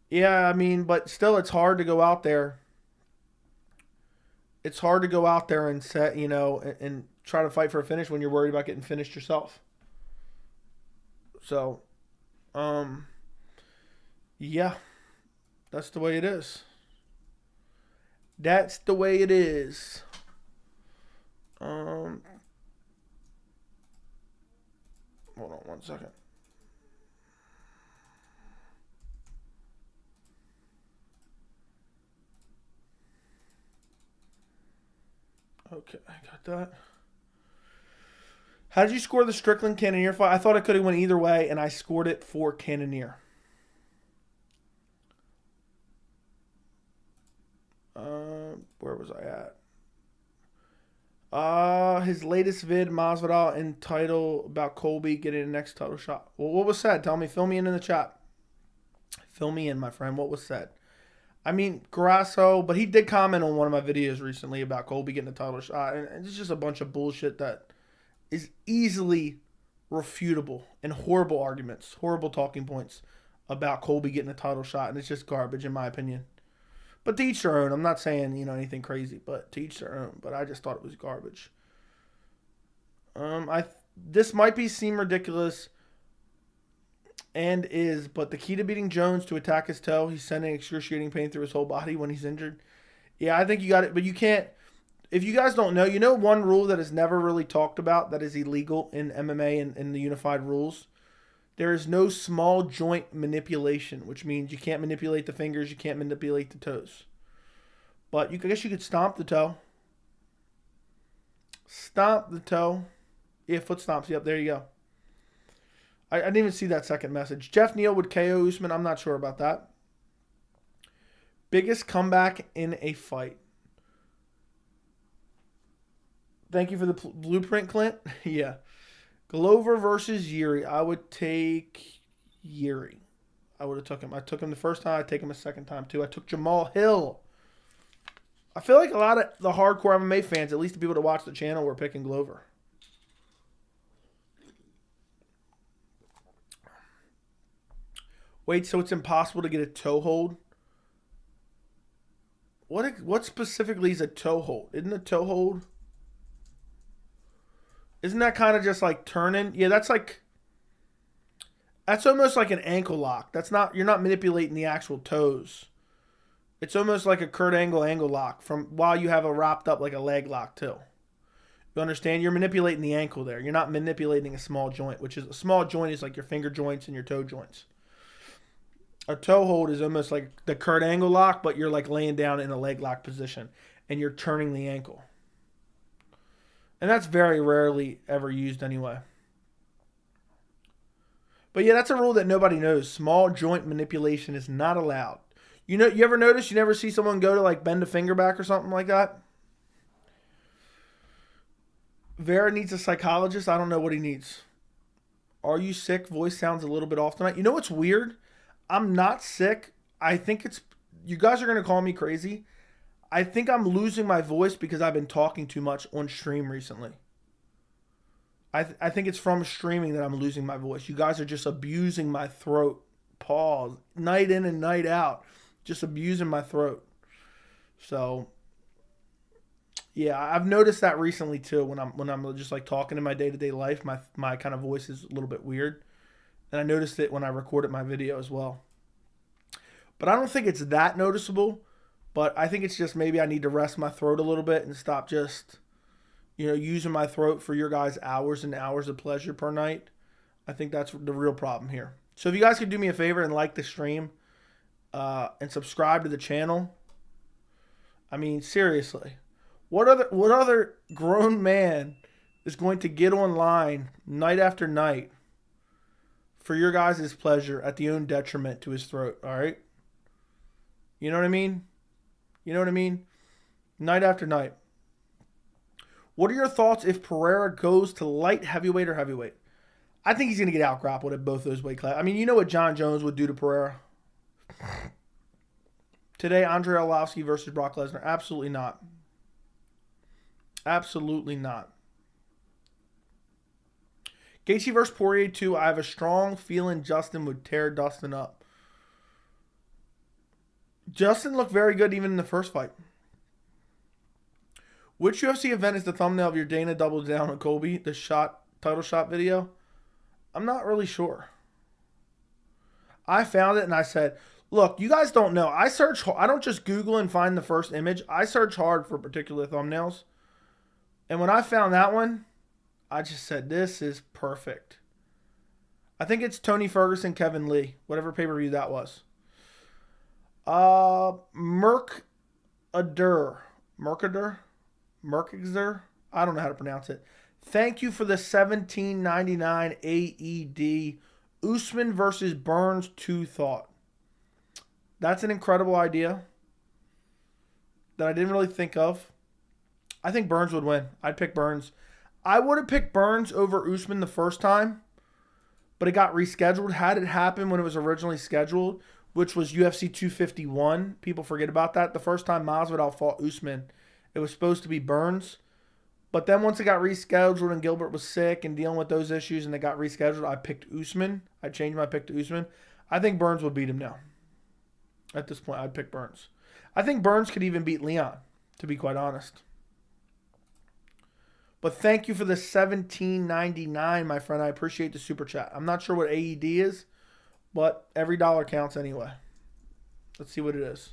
Yeah, I mean, but still, it's hard to go out there. It's hard to go out there and set, and try to fight for a finish when you're worried about getting finished yourself. So, yeah, that's the way it is. That's the way it is. Hold on one second. Okay, I got that. How did you score the Strickland Cannonier fight? I thought it could have went either way, and I scored it for Cannonier. Where was I at? His latest vid, Masvidal in title about Colby getting the next title shot. Well, what was said? Tell me. Fill me in the chat. Fill me in, my friend. What was said? I mean, Grasso, but he did comment on one of my videos recently about Colby getting a title shot, and it's just a bunch of bullshit that is easily refutable and horrible arguments, horrible talking points about Colby getting a title shot, and it's just garbage in my opinion. But to each their own. I'm not saying, anything crazy, but to each their own. But I just thought it was garbage. This might seem ridiculous, and is, but the key to beating Jones to attack his toe. He's sending excruciating pain through his whole body when he's injured. Yeah, I think you got it, but you can't. If you guys don't know, one rule that is never really talked about that is illegal in MMA and in the unified rules. There is no small joint manipulation, which means you can't manipulate the fingers, you can't manipulate the toes. But I guess you could stomp the toe. Stomp the toe. Yeah, foot stomps. Yep, there you go. I didn't even see that second message. Jeff Neal would KO Usman. I'm not sure about that. Biggest comeback in a fight. Thank you for the blueprint, Clint. Yeah. Glover versus Yair. I would take Yair. I would have took him. I took him the first time. I'd take him a second time, too. I took Jamal Hill. I feel like a lot of the hardcore MMA fans, at least the people that watch the channel, were picking Glover. Wait, so it's impossible to get a toe hold? What specifically is a toe hold? Isn't a toe hold? Isn't that kind of just like turning? Yeah, that's almost like an ankle lock. You're not manipulating the actual toes. It's almost like a Kurt Angle lock from while you have a wrapped up like a leg lock too. You understand? You're manipulating the ankle there. You're not manipulating a small joint, which is a small joint is like your finger joints and your toe joints. A toe hold is almost like the Kurt Angle lock, but you're like laying down in a leg lock position and you're turning the ankle. And that's very rarely ever used anyway. But yeah, that's a rule that nobody knows. Small joint manipulation is not allowed. You ever notice you never see someone go to like bend a finger back or something like that? Vera needs a psychologist. I don't know what he needs. Are you sick? Voice sounds a little bit off tonight. You know what's weird? I'm not sick. I think you guys are going to call me crazy. I think I'm losing my voice because I've been talking too much on stream recently. I think it's from streaming that I'm losing my voice. You guys are just abusing my throat. Pause. Night in and night out. Just abusing my throat. So, yeah, I've noticed that recently too. When I'm just like talking in my day-to-day life, my kind of voice is a little bit weird. And I noticed it when I recorded my video as well. But I don't think it's that noticeable. But I think it's just maybe I need to rest my throat a little bit and stop just, using my throat for your guys' hours and hours of pleasure per night. I think that's the real problem here. So if you guys could do me a favor and like the stream and subscribe to the channel. I mean, seriously. What other grown man is going to get online night after night for your guys' pleasure at the own detriment to his throat, all right? You know what I mean? You know what I mean? Night after night. What are your thoughts if Pereira goes to light heavyweight or heavyweight? I think he's going to get out-grappled at both those weight classes. I mean, you know what John Jones would do to Pereira. Today, Andrei Arlovski versus Brock Lesnar. Absolutely not. Absolutely not. Gaethje versus Poirier 2. I have a strong feeling Justin would tear Dustin up. Justin looked very good even in the first fight. Which UFC event is the thumbnail of your Dana double down on Colby, the title shot video? I'm not really sure. I found it and I said, look, you guys don't know. I don't just Google and find the first image. I search hard for particular thumbnails. And when I found that one, I just said, this is perfect. I think it's Tony Ferguson, Kevin Lee, whatever pay-per-view that was. Mercader. I don't know how to pronounce it. Thank you for the $17.99 AED. Usman versus Burns 2 thought. That's an incredible idea that I didn't really think of. I think Burns would win. I'd pick Burns. I would have picked Burns over Usman the first time, but it got rescheduled. Had it happened when it was originally scheduled, which was UFC 251, people forget about that. The first time Masvidal fought Usman, it was supposed to be Burns. But then once it got rescheduled and Gilbert was sick and dealing with those issues and it got rescheduled, I picked Usman. I changed my pick to Usman. I think Burns would beat him now. At this point, I'd pick Burns. I think Burns could even beat Leon, to be quite honest. But thank you for the $17.99, my friend. I appreciate the super chat. I'm not sure what AED is, but every dollar counts anyway. Let's see what it is.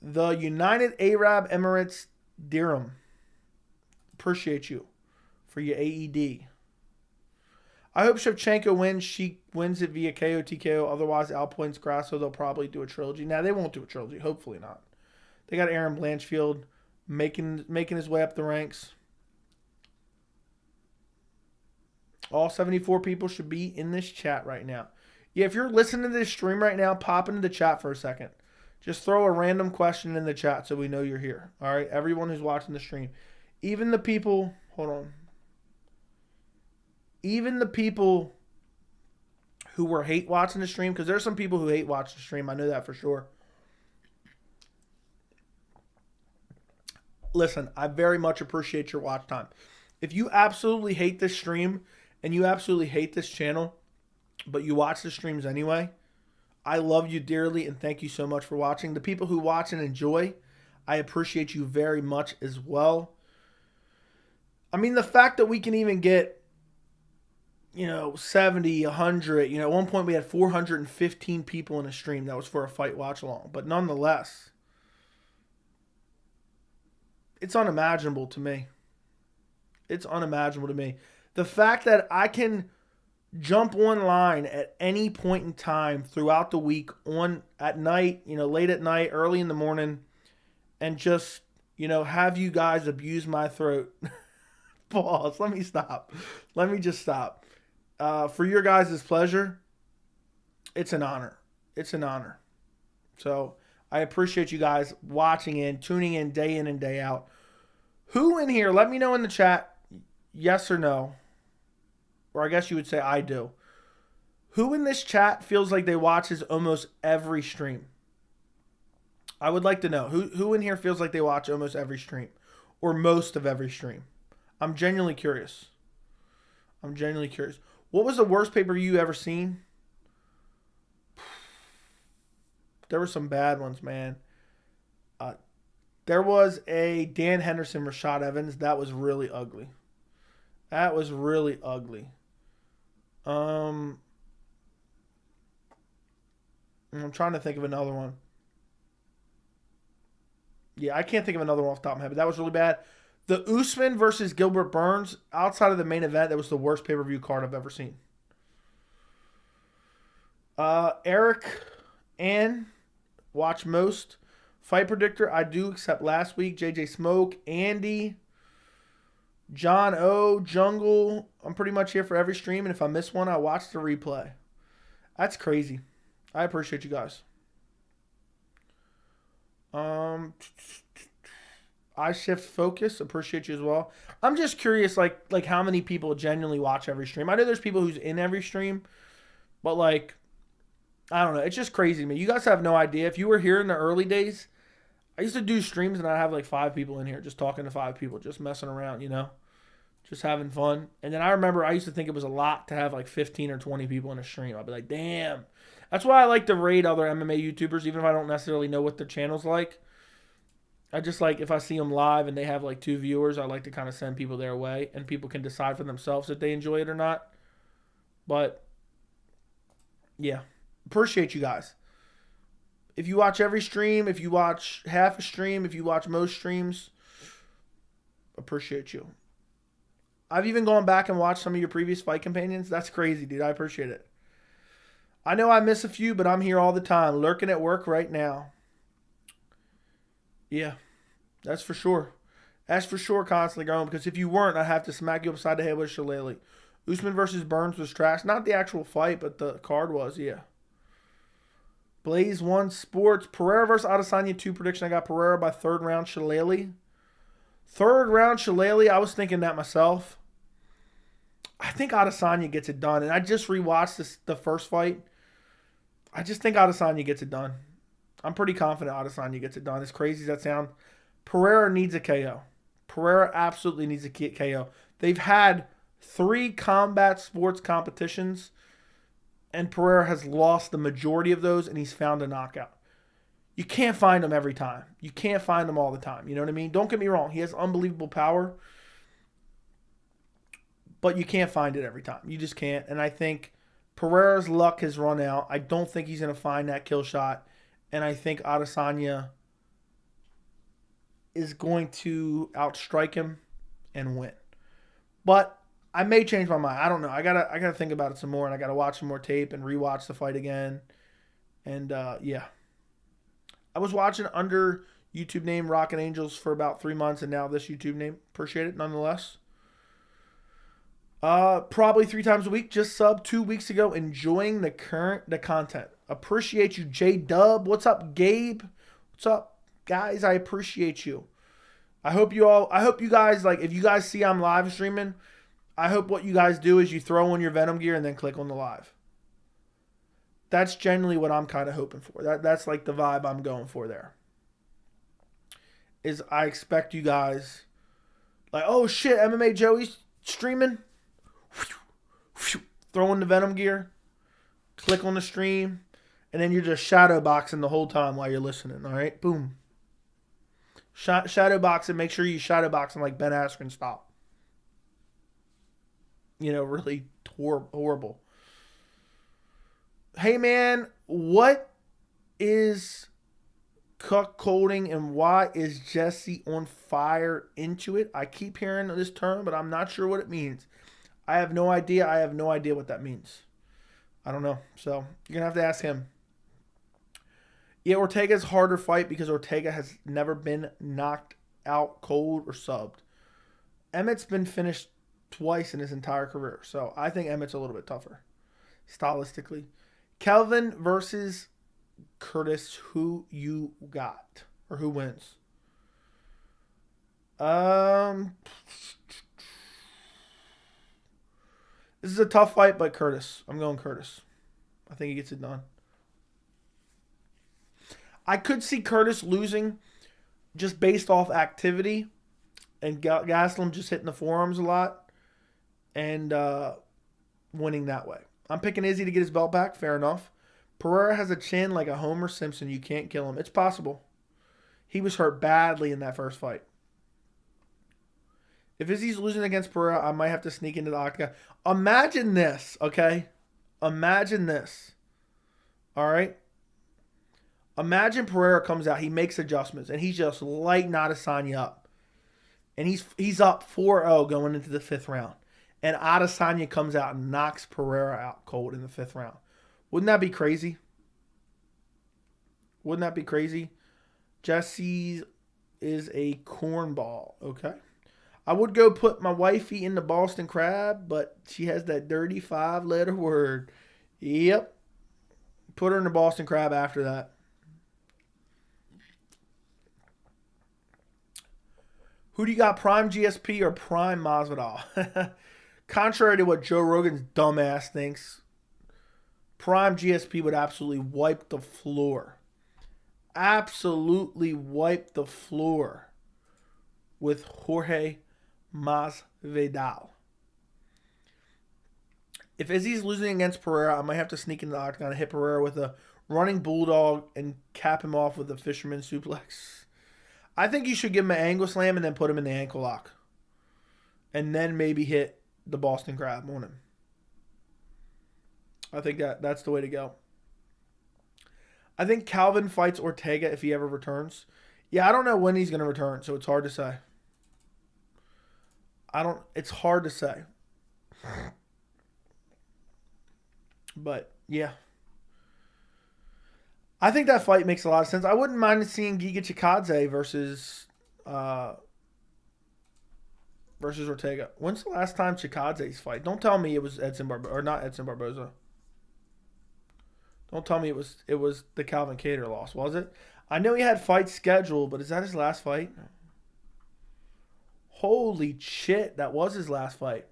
The United Arab Emirates Dirham. Appreciate you for your AED. I hope Shevchenko wins. She wins it via KO, TKO. Otherwise, outpoints Grasso. They'll probably do a trilogy. Now, they won't do a trilogy. Hopefully not. They got Aaron Blanchfield making his way up the ranks. All 74 people should be in this chat right now. Yeah, if you're listening to this stream right now, pop into the chat for a second. Just throw a random question in the chat so we know you're here. All right, everyone who's watching the stream. Even the people, hold on. Even the people who were hate watching the stream, because there's some people who hate watching the stream. I know that for sure. Listen, I very much appreciate your watch time. If you absolutely hate this stream and you absolutely hate this channel, but you watch the streams anyway, I love you dearly and thank you so much for watching. The people who watch and enjoy, I appreciate you very much as well. I mean, the fact that we can even get, 70, 100, at one point we had 415 people in a stream. That was for a fight watch along. But nonetheless, it's unimaginable to me. It's unimaginable to me. The fact that I can jump online at any point in time throughout the week, at night, late at night, early in the morning, and just, have you guys abuse my throat. Pause. Let me stop. Let me just stop. For your guys' pleasure, it's an honor. It's an honor. So I appreciate you guys watching in, tuning in day and day out. Who in here, let me know in the chat, yes or no, or I guess you would say I do. Who in this chat feels like they watches almost every stream? I would like to know. Who in here feels like they watch almost every stream or most of every stream? I'm genuinely curious. I'm genuinely curious. What was the worst pay-per-view you ever seen? There were some bad ones, man. There was a Dan Henderson, Rashad Evans. That was really ugly. That was really ugly. I'm trying to think of another one. Yeah, I can't think of another one off the top of my head, but that was really bad. The Usman versus Gilbert Burns, outside of the main event, that was the worst pay-per-view card I've ever seen. Eric and watch most. Fight predictor, I do, except last week. JJ Smoke, Andy, John O, Jungle. I'm pretty much here for every stream, and if I miss one, I watch the replay. That's crazy. I appreciate you guys. I Shift Focus, appreciate you as well. I'm just curious, like how many people genuinely watch every stream. I know there's people who's in every stream, but like, I don't know. It's just crazy to me. You guys have no idea. If you were here in the early days, I used to do streams and I'd have like 5 people in here just talking to 5 people, just messing around, just having fun. And then I remember I used to think it was a lot to have like 15 or 20 people in a stream. I'd be like, damn. That's why I like to raid other MMA YouTubers, even if I don't necessarily know what their channel's like. I just like, if I see them live and they have like 2 viewers, I like to kind of send people their way and people can decide for themselves if they enjoy it or not. But yeah, appreciate you guys. If you watch every stream, if you watch half a stream, if you watch most streams, appreciate you. I've even gone back and watched some of your previous fight companions. That's crazy, dude. I appreciate it. I know I miss a few, but I'm here all the time, lurking at work right now. Yeah, that's for sure. That's for sure constantly growing, because if you weren't, I'd have to smack you upside the head with a shillelagh. Usman versus Burns was trash. Not the actual fight, but the card was, yeah. Blaze 1 Sports. Pereira versus Adesanya 2 prediction. I got Pereira by 3rd round shillelagh. 3rd round shillelagh. I was thinking that myself. I think Adesanya gets it done. And I just rewatched the first fight. I just think Adesanya gets it done. I'm pretty confident Adesanya gets it done. As crazy as that sounds, Pereira needs a KO. Pereira absolutely needs a KO. They've had 3 combat sports competitions, and Pereira has lost the majority of those, and he's found a knockout. You can't find him every time. You can't find him all the time. You know what I mean? Don't get me wrong. He has unbelievable power, but you can't find it every time. You just can't. And I think Pereira's luck has run out. I don't think he's going to find that kill shot. And I think Adesanya is going to outstrike him and win. But I may change my mind. I don't know. I gotta think about it some more, and I gotta watch some more tape and rewatch the fight again. And yeah, I was watching under YouTube name Rocket Angels for about 3 months, and now this YouTube name. Appreciate it nonetheless. Probably 3 times a week. Just sub 2 weeks ago. Enjoying the content. Appreciate you, J Dub. What's up, Gabe? What's up, guys? I appreciate you. I hope you guys, like, if you guys see I'm live streaming, I hope what you guys do is you throw on your Venom gear and then click on the live. That's generally what I'm kind of hoping for. That's like the vibe I'm going for there. Is I expect you guys, like, oh shit, MMA Joey's streaming. Throw in the Venom gear, click on the stream, and then you're just shadow boxing the whole time while you're listening. All right, boom. Shadow boxing. Make sure you shadow boxing like Ben Askren style. Really horrible. Hey, man, what is cuckolding and why is Jesse on fire into it? I keep hearing this term, but I'm not sure what it means. I have no idea. I have no idea what that means. I don't know. So you're going to have to ask him. Yeah, Ortega's harder fight because Ortega has never been knocked out cold or subbed. Emmett's been finished twice in his entire career. So I think Emmett's a little bit tougher stylistically. Kelvin versus Curtis, who you got? Or who wins? This is a tough fight, but Curtis. I'm going Curtis. I think he gets it done. I could see Curtis losing just based off activity and Gastelum just hitting the forearms a lot and winning that way. I'm picking Izzy to get his belt back. Fair enough. Pereira has a chin like a Homer Simpson. You can't kill him. It's possible. He was hurt badly in that first fight. If Izzy's losing against Pereira, I might have to sneak into the octagon. Imagine this, okay? Imagine this. All right? Imagine Pereira comes out. He makes adjustments, and he's just lighting Adesanya up. And he's up 4-0 going into the 5th round. And Adesanya comes out and knocks Pereira out cold in the 5th round. Wouldn't that be crazy? Wouldn't that be crazy? Jesse is a cornball. Okay. I would go put my wifey in the Boston Crab, but she has that dirty 5-letter word. Yep. Put her in the Boston Crab after that. Who do you got, Prime GSP or Prime Masvidal? Contrary to what Joe Rogan's dumbass thinks, Prime GSP would absolutely wipe the floor. Absolutely wipe the floor with Jorge Masvidal. If Izzy's losing against Pereira, I might have to sneak into the octagon and hit Pereira with a running bulldog and cap him off with a fisherman suplex. I think you should give him an angle slam and then put him in the ankle lock. And then maybe hit the Boston Crab on him. I think that's the way to go. I think Calvin fights Ortega if he ever returns. Yeah, I don't know when he's going to return, so it's hard to say. It's hard to say. But, yeah. I think that fight makes a lot of sense. I wouldn't mind seeing Giga Chikadze versus Ortega. When's the last time Chikadze's fight? Don't tell me it was Edson Barboza, or not Edson Barboza. Don't tell me it was the Calvin Kattar loss, was it? I know he had fights scheduled, but is that his last fight? Holy shit, that was his last fight.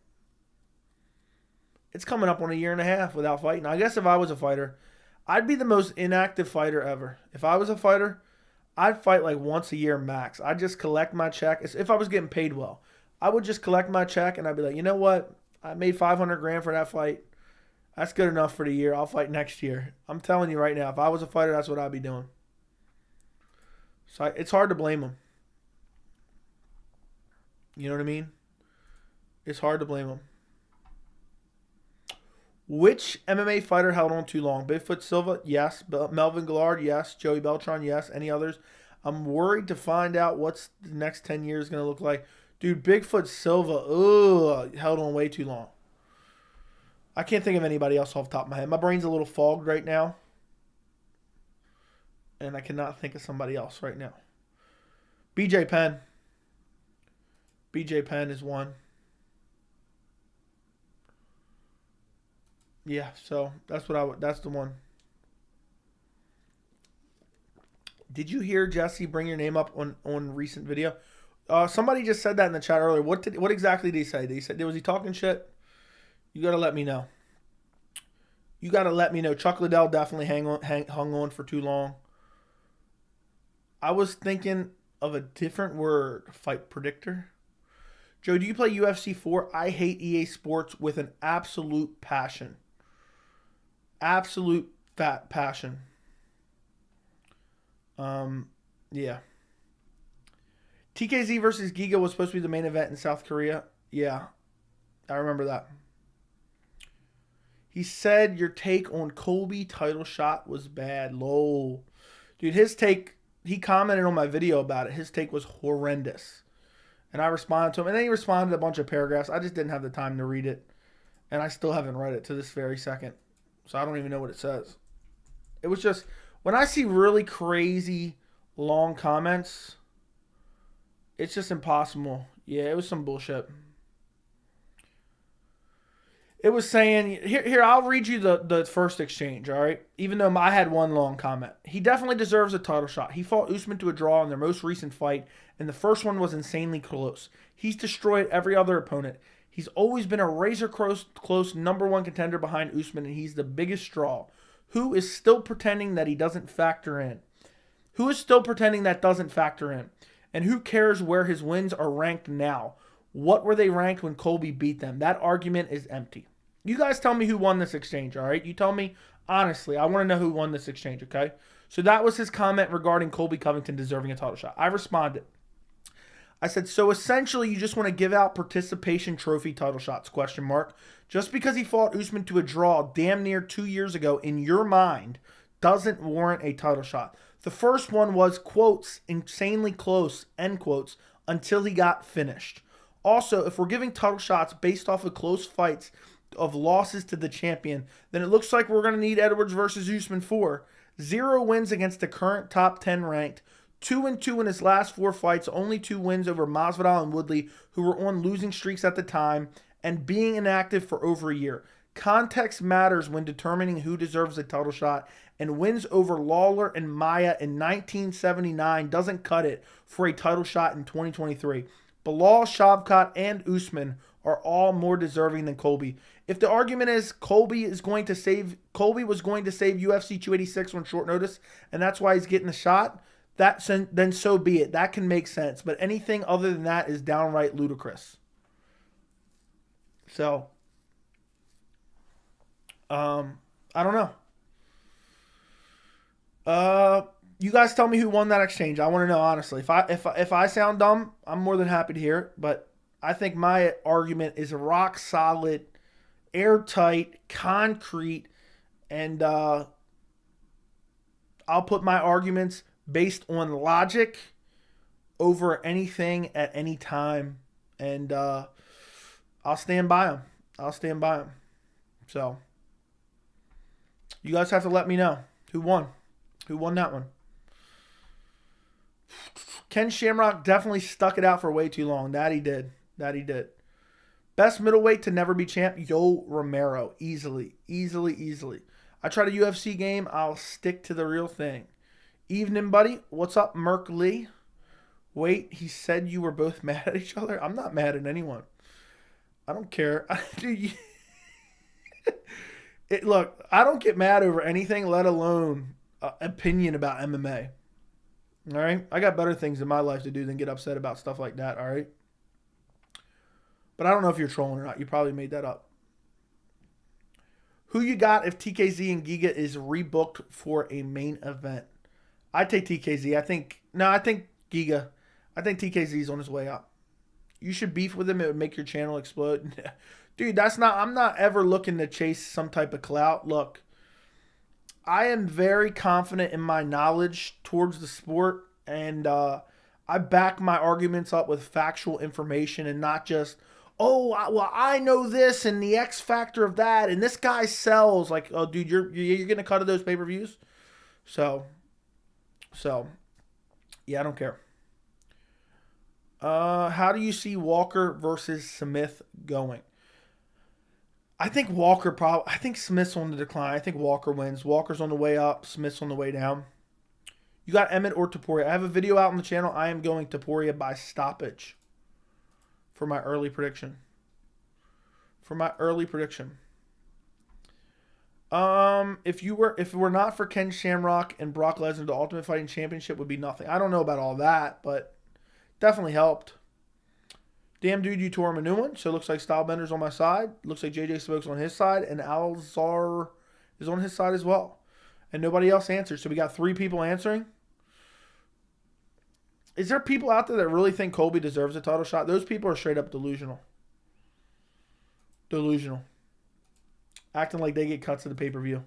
It's coming up on a year and a half without fighting. I guess if I was a fighter, I'd be the most inactive fighter ever. If I was a fighter, I'd fight like once a year max. I'd just collect my check. If I was getting paid well, I would just collect my check and I'd be like, you know what? I made $500,000 for that fight. That's good enough for the year. I'll fight next year. I'm telling you right now, if I was a fighter, that's what I'd be doing. So it's hard to blame him. You know what I mean? It's hard to blame him. Which MMA fighter held on too long? Bigfoot Silva? Yes. Melvin Gillard? Yes. Joey Beltran? Yes. Any others? I'm worried to find out what's the next 10 years going to look like. Dude, Bigfoot Silva, held on way too long. I can't think of anybody else off the top of my head. My brain's a little fogged right now. And I cannot think of somebody else right now. BJ Penn. BJ Penn is one. Yeah, so that's the one. Did you hear Jesse bring your name up on recent video? Somebody just said that in the chat earlier. What exactly did he say? Was he talking shit? You gotta let me know. You gotta let me know. Chuck Liddell definitely hung on for too long. I was thinking of a different word. Fight predictor. Joe, do you play UFC 4? I hate EA Sports with an absolute passion. Absolute fat passion. Yeah. TKZ versus Giga was supposed to be the main event in South Korea. Yeah, I remember that. He said your take on Colby title shot was bad. Lol. Dude, his take, he commented on my video about it. His take was horrendous. And I responded to him. And then he responded a bunch of paragraphs. I just didn't have the time to read it. And I still haven't read it to this very second. So I don't even know what it says. It was just, when I see really crazy long comments, it's just impossible. Yeah, it was some bullshit. It was saying, here, I'll read you the first exchange, all right? Even though I had one long comment. He definitely deserves a title shot. He fought Usman to a draw in their most recent fight, and the first one was insanely close. He's destroyed every other opponent. He's always been a razor-close number one contender behind Usman, and he's the biggest draw. Who is still pretending that he doesn't factor in? Who is still pretending that doesn't factor in? And who cares where his wins are ranked now? What were they ranked when Colby beat them? That argument is empty. You guys tell me who won this exchange, all right? You tell me honestly. I want to know who won this exchange, okay? So that was his comment regarding Colby Covington deserving a title shot. I responded. I said, so essentially you just want to give out participation trophy title shots, ? Just because he fought Usman to a draw damn near 2 years ago, in your mind, doesn't warrant a title shot. The first one was, quotes, insanely close, end quotes, until he got finished. Also, if we're giving title shots based off of close fights of losses to the champion, then it looks like we're going to need Edwards versus Usman 4. 0 wins against the current top 10 ranked. 2-2 in his last 4 fights. Only 2 wins over Masvidal and Woodley, who were on losing streaks at the time, and being inactive for over a year. Context matters when determining who deserves a title shot, and wins over Lawler and Maia in 1979 doesn't cut it for a title shot in 2023. Bilal, Shavkat, and Usman are all more deserving than Colby. If the argument is Colby was going to save UFC 286 on short notice, and that's why he's getting the shot, then so be it. That can make sense. But anything other than that is downright ludicrous. So, I don't know. You guys tell me who won that exchange. I want to know, honestly. If I sound dumb, I'm more than happy to hear it. But I think my argument is rock solid, airtight, concrete, and I'll put my arguments based on logic over anything at any time, and I'll stand by them. So you guys have to let me know who won that one. Ken Shamrock definitely stuck it out for way too long. That he did. Best middleweight to never be champ, Yo Romero. Easily. I tried a UFC game. I'll stick to the real thing. Evening, buddy. What's up, Merk Lee? Wait, he said you were both mad at each other? I'm not mad at anyone. I don't care. Look, I don't get mad over anything, let alone opinion about MMA. All right? I got better things in my life to do than get upset about stuff like that, all right? But I don't know if you're trolling or not. You probably made that up. Who you got if TKZ and Giga is rebooked for a main event? I take TKZ. I think Giga. I think TKZ is on his way up. You should beef with him. It would make your channel explode. Dude, I'm not ever looking to chase some type of clout. Look, I am very confident in my knowledge towards the sport, and I back my arguments up with factual information and not just, I know this and the X factor of that, and this guy sells. Like, oh, dude, you're getting a cut of those pay-per-views? So, yeah, I don't care. How do you see Walker versus Smith going? I think Smith's on the decline. I think Walker wins. Walker's on the way up. Smith's on the way down. You got Emmett or Toporia. I have a video out on the channel. I am going Toporia by stoppage for my early prediction. If it were not for Ken Shamrock and Brock Lesnar, the Ultimate Fighting Championship would be nothing. I don't know about all that, but definitely helped. Damn, dude, you tore him a new one. So it looks like Stylebender's on my side. Looks like JJ Smoke's on his side. And Alzar is on his side as well. And nobody else answers. So we got 3 people answering. Is there people out there that really think Colby deserves a title shot? Those people are straight up delusional. Acting like they get cuts of the pay-per-view.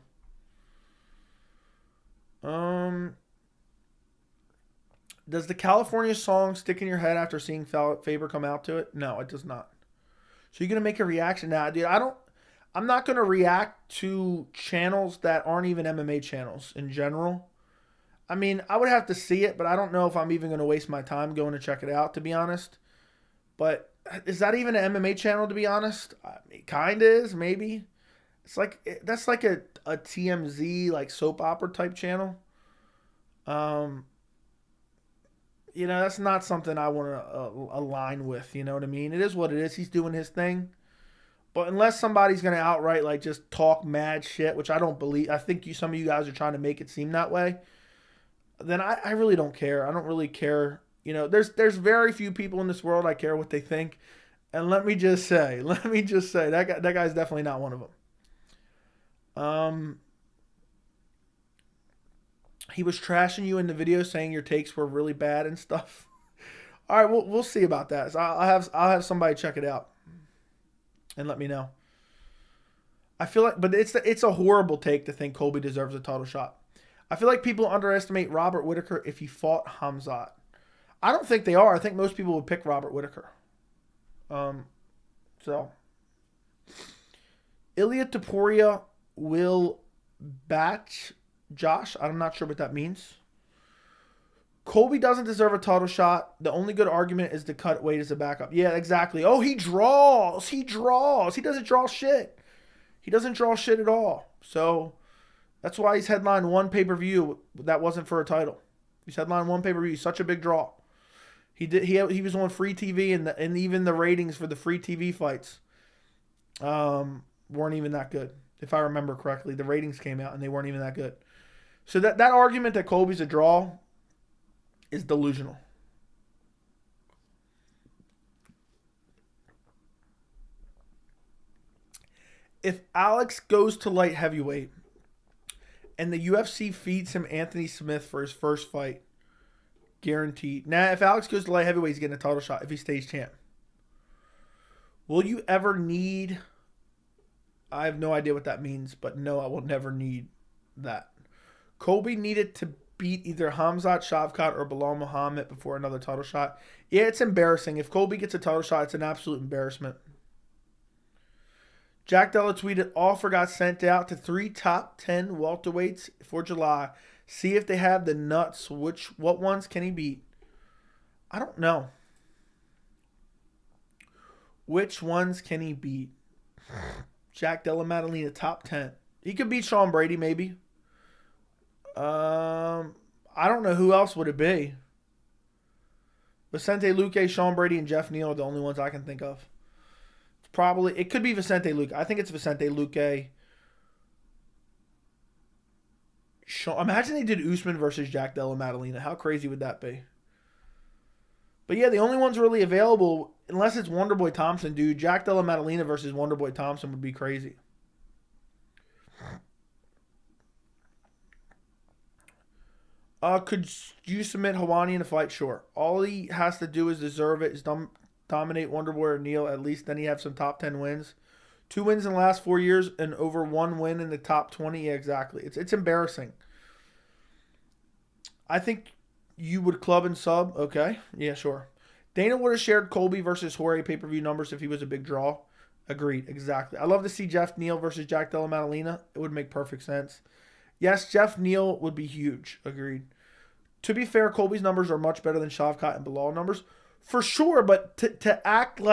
Does the California song stick in your head after seeing Faber come out to it? No, it does not. So you're going to make a reaction now, dude. I'm not going to react to channels that aren't even MMA channels in general. I mean, I would have to see it, but I don't know if I'm even going to waste my time going to check it out, to be honest. But is that even an MMA channel, to be honest? It kind of is, maybe. That's like a TMZ, like soap opera type channel. That's not something I want to align with. You know what I mean? It is what it is. He's doing his thing. But unless somebody's going to outright like just talk mad shit, which I don't believe. I think some of you guys are trying to make it seem that way. Then I really don't care. I don't really care. There's very few people in this world I care what they think. And let me just say that guy's definitely not one of them. He was trashing you in the video, saying your takes were really bad and stuff. All right, we'll see about that. So I'll have somebody check it out and let me know. I feel like, but it's a horrible take to think Colby deserves a title shot. I feel like people underestimate Robert Whittaker if he fought Hamzat. I don't think they are. I think most people would pick Robert Whittaker. So Ilia Topuria will batch Josh. I'm not sure what that means. Colby doesn't deserve a title shot. The only good argument is to cut weight as a backup. Yeah, exactly. Oh, he draws. He doesn't draw shit. He doesn't draw shit at all. So that's why he's headlined one pay-per-view that wasn't for a title. He's headlined one pay-per-view. He's such a big draw. He was on free TV, and even the ratings for the free TV fights weren't even that good. If I remember correctly, the ratings came out and they weren't even that good. So that argument that Colby's a draw is delusional. If Alex goes to light heavyweight and the UFC feeds him Anthony Smith for his first fight, guaranteed. Now, if Alex goes to light heavyweight, he's getting a title shot if he stays champ. Will you ever need... I have no idea what that means, but no, I will never need that. Colby needed to beat either Khamzat Shavkat or Bilal Muhammad before another title shot. Yeah, it's embarrassing. If Colby gets a title shot, it's an absolute embarrassment. Jack Della tweeted, offer got sent out to 3 top 10 welterweights for July. See if they have the nuts. What ones can he beat? I don't know. Which ones can he beat? Jack Della Maddalena, top 10. He could beat Sean Brady, maybe. I don't know who else would it be. Vicente Luque, Sean Brady, and Jeff Neal are the only ones I can think of. It could be Vicente Luque. I think it's Vicente Luque. Imagine they did Usman versus Jack Della Maddalena. How crazy would that be? But yeah, the only ones really available, unless it's Wonderboy Thompson, dude, Jack Della Maddalena versus Wonderboy Thompson would be crazy. Could you submit Hawani in a fight? Sure. All he has to do is deserve it, is dominate Wonderboy or Neal. At least then he have some top 10 wins. 2 wins in the last 4 years and over 1 win in the top 20. Yeah, exactly. It's embarrassing. I think you would club and sub. Okay. Yeah, sure. Dana would have shared Colby versus Jorge pay-per-view numbers if he was a big draw. Agreed. Exactly. I'd love to see Jeff Neal versus Jack Della Maddalena. It would make perfect sense. Yes, Jeff Neal would be huge. Agreed. To be fair, Colby's numbers are much better than Shavkat and Bilal numbers. For sure, but to act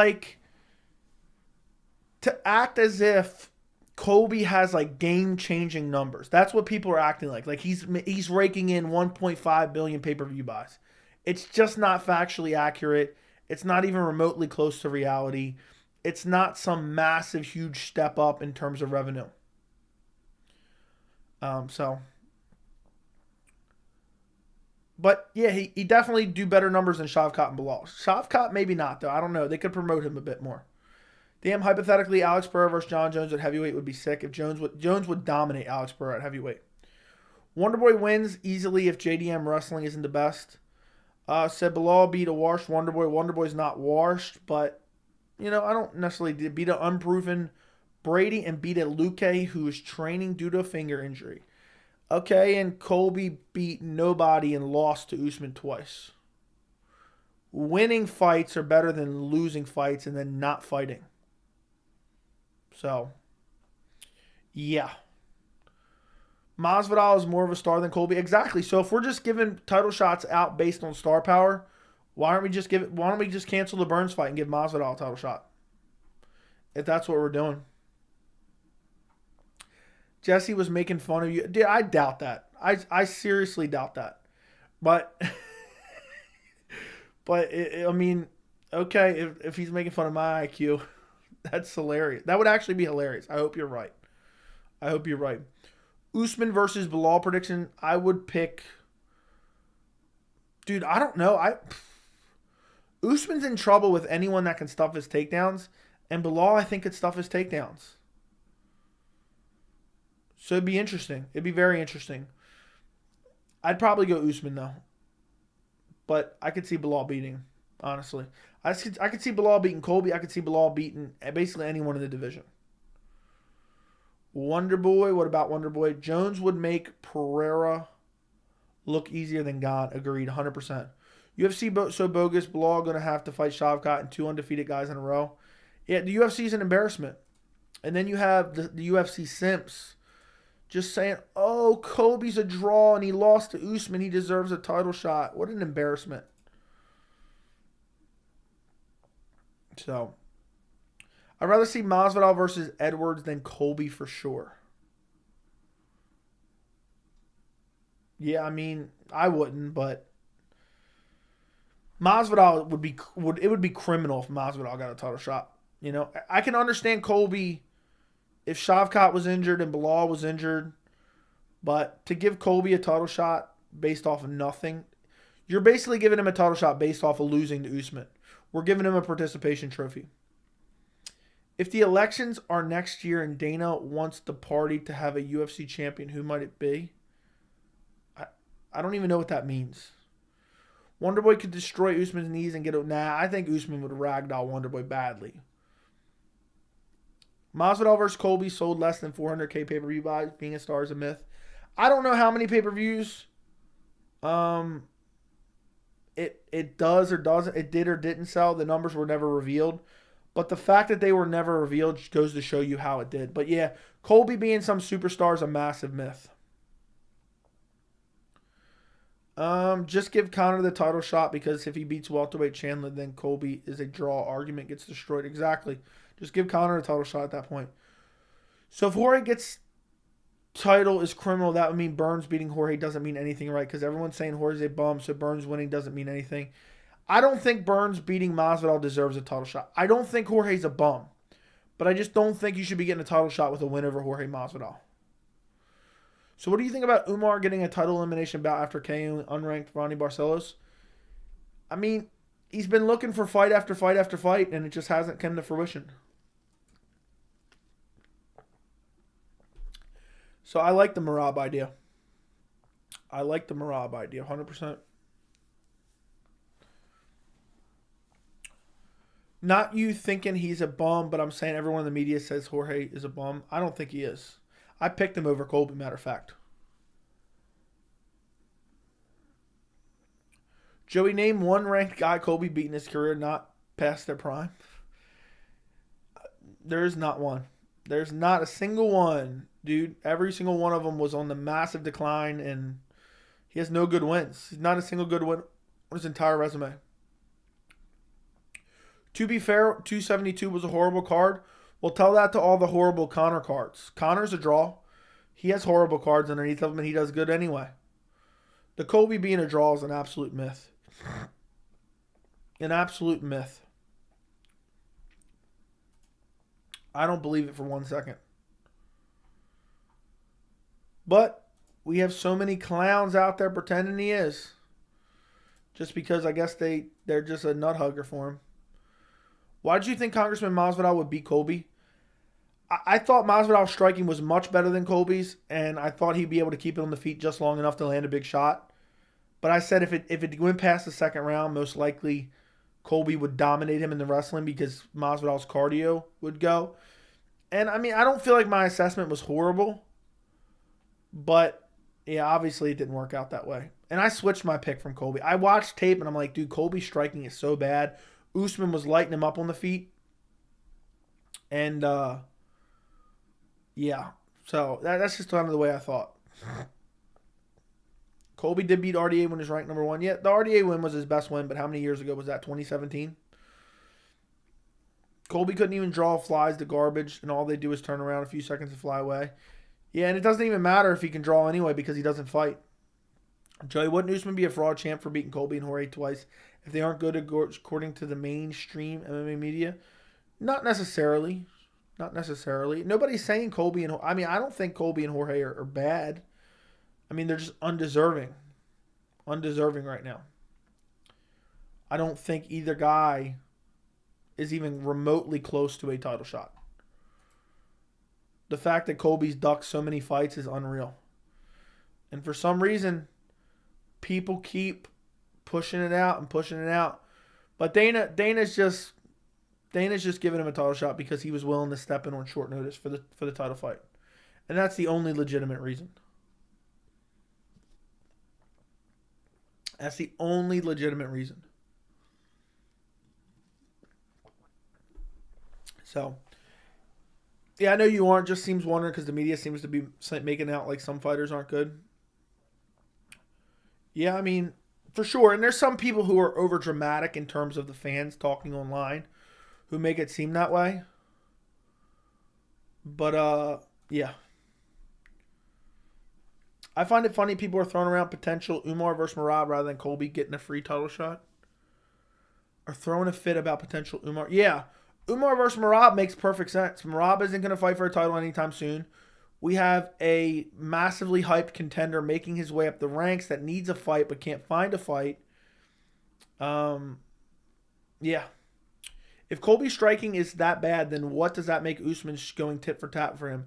as if Colby has like game-changing numbers. That's what people are acting like. Like he's raking in 1.5 billion pay-per-view buys. It's just not factually accurate. It's not even remotely close to reality. It's not some massive, huge step up in terms of revenue. But yeah, he definitely do better numbers than Shavkat and Bilal. Shavkat maybe not though. I don't know. They could promote him a bit more. Damn, hypothetically, Alex Pereira versus John Jones at heavyweight would be sick. If Jones would dominate Alex Pereira at heavyweight. Wonderboy wins easily if JDM wrestling isn't the best. Said Bilal beat a washed Wonderboy. Wonderboy's not washed, but I don't necessarily beat an unproven Brady and beat a Luque who is training due to a finger injury. Okay, and Colby beat nobody and lost to Usman twice. Winning fights are better than losing fights and then not fighting. So, yeah. Masvidal is more of a star than Colby. Exactly. So if we're just giving title shots out based on star power, why don't we just cancel the Burns fight and give Masvidal a title shot? If that's what we're doing. Jesse was making fun of you. Dude, I doubt that. I seriously doubt that. But I mean, okay, if he's making fun of my IQ, that's hilarious. That would actually be hilarious. I hope you're right. Usman versus Bilal prediction, I would pick... Dude, I don't know. Usman's in trouble with anyone that can stuff his takedowns, and Bilal, I think, could stuff his takedowns. So it'd be interesting. It'd be very interesting. I'd probably go Usman, though. But I could see Bilal beating, honestly. I could see Bilal beating Colby. I could see Bilal beating basically anyone in the division. Wonderboy, what about Wonderboy? Jones would make Pereira look easier than God. Agreed, 100%. UFC so bogus. Bilal going to have to fight Shavkat and 2 undefeated guys in a row. Yeah, the UFC is an embarrassment. And then you have the UFC simps just saying, oh, Colby's a draw and he lost to Usman. He deserves a title shot. What an embarrassment. So, I'd rather see Masvidal versus Edwards than Colby for sure. Yeah, I mean, I wouldn't, but Masvidal would be criminal if Masvidal got a title shot. You know, I can understand Colby if Shavkat was injured and Bilal was injured, but to give Colby a title shot based off of nothing, you're basically giving him a title shot based off of losing to Usman. We're giving him a participation trophy. If the elections are next year and Dana wants the party to have a UFC champion, who might it be? I don't even know what that means. Wonderboy could destroy Usman's knees and get it. Nah, I think Usman would ragdoll Wonderboy badly. Masvidal versus Colby sold less than 400K pay-per-view buys. Being a star is a myth. I don't know how many pay-per-views it does or doesn't. It did or didn't sell. The numbers were never revealed. But the fact that they were never revealed goes to show you how it did. But yeah, Colby being some superstar is a massive myth. Just give Conor the title shot because if he beats welterweight Chandler, then Colby is a draw. Argument gets destroyed. Exactly. Just give Conor a title shot at that point. So if Jorge gets title is criminal, that would mean Burns beating Jorge doesn't mean anything, right? Because everyone's saying Jorge's a bum, so Burns winning doesn't mean anything. I don't think Burns beating Masvidal deserves a title shot. I don't think Jorge's a bum. But I just don't think you should be getting a title shot with a win over Jorge Masvidal. So what do you think about Umar getting a title elimination bout after KOing unranked Ronnie Barcelos? I mean, he's been looking for fight after fight after fight, and it just hasn't come to fruition. So I like the Merab idea. 100%. Not you thinking he's a bum, but I'm saying everyone in the media says Jorge is a bum. I don't think he is. I picked him over Colby, matter of fact. Joey, name one ranked guy Colby beat in his career not past their prime. There is not one. There's not a single one, dude. Every single one of them was on the massive decline, and he has no good wins. He's not a single good win on his entire resume. To be fair, 272 was a horrible card. Well, tell that to all the horrible Conor cards. Conor's a draw. He has horrible cards underneath of him, and he does good anyway. The Colby being a draw is an absolute myth. An absolute myth. I don't believe it for 1 second. But we have so many clowns out there pretending he is. Just because I guess they're just a nut hugger for him. Why did you think Congressman Masvidal would beat Colby? I thought Masvidal's striking was much better than Colby's, and I thought he'd be able to keep it on the feet just long enough to land a big shot. But I said if it went past the second round, most likely Colby would dominate him in the wrestling because Masvidal's cardio would go. And, I mean, I don't feel like my assessment was horrible. But, yeah, obviously it didn't work out that way. And I switched my pick from Colby. I watched tape, and I'm like, dude, Colby's striking is so bad. Usman was lighting him up on the feet. And, yeah. So, that's just kind of the way I thought. Colby did beat RDA when he was ranked number 1. Yeah, the RDA win was his best win, but how many years ago was that? 2017? Colby couldn't even draw flies to garbage, and all they do is turn around a few seconds and fly away. Yeah, and it doesn't even matter if he can draw anyway because he doesn't fight. Joey, wouldn't Usman be a fraud champ for beating Colby and Jorge twice if they aren't good according to the mainstream MMA media? Not necessarily. Not necessarily. Nobody's saying Colby and... I mean, I don't think Colby and Jorge are bad. I mean, they're just undeserving. Undeserving right now. I don't think either guy is even remotely close to a title shot. The fact that Colby's ducked so many fights is unreal. And for some reason, people keep pushing it out and pushing it out. But Dana's just giving him a title shot because he was willing to step in on short notice for the title fight. And that's the only legitimate reason. That's the only legitimate reason. So, yeah, I know you aren't. Just seems wondering because the media seems to be making out like some fighters aren't good. Yeah, I mean, for sure. And there's some people who are over dramatic in terms of the fans talking online who make it seem that way. But, yeah. I find it funny people are throwing around potential Umar versus Merab rather than Colby getting a free title shot. are throwing a fit about potential Umar. Yeah, Umar versus Merab makes perfect sense. Merab isn't going to fight for a title anytime soon. We have a massively hyped contender making his way up the ranks that needs a fight but can't find a fight. Yeah. If Colby's striking is that bad, then what does that make Usman going tit for tat for him?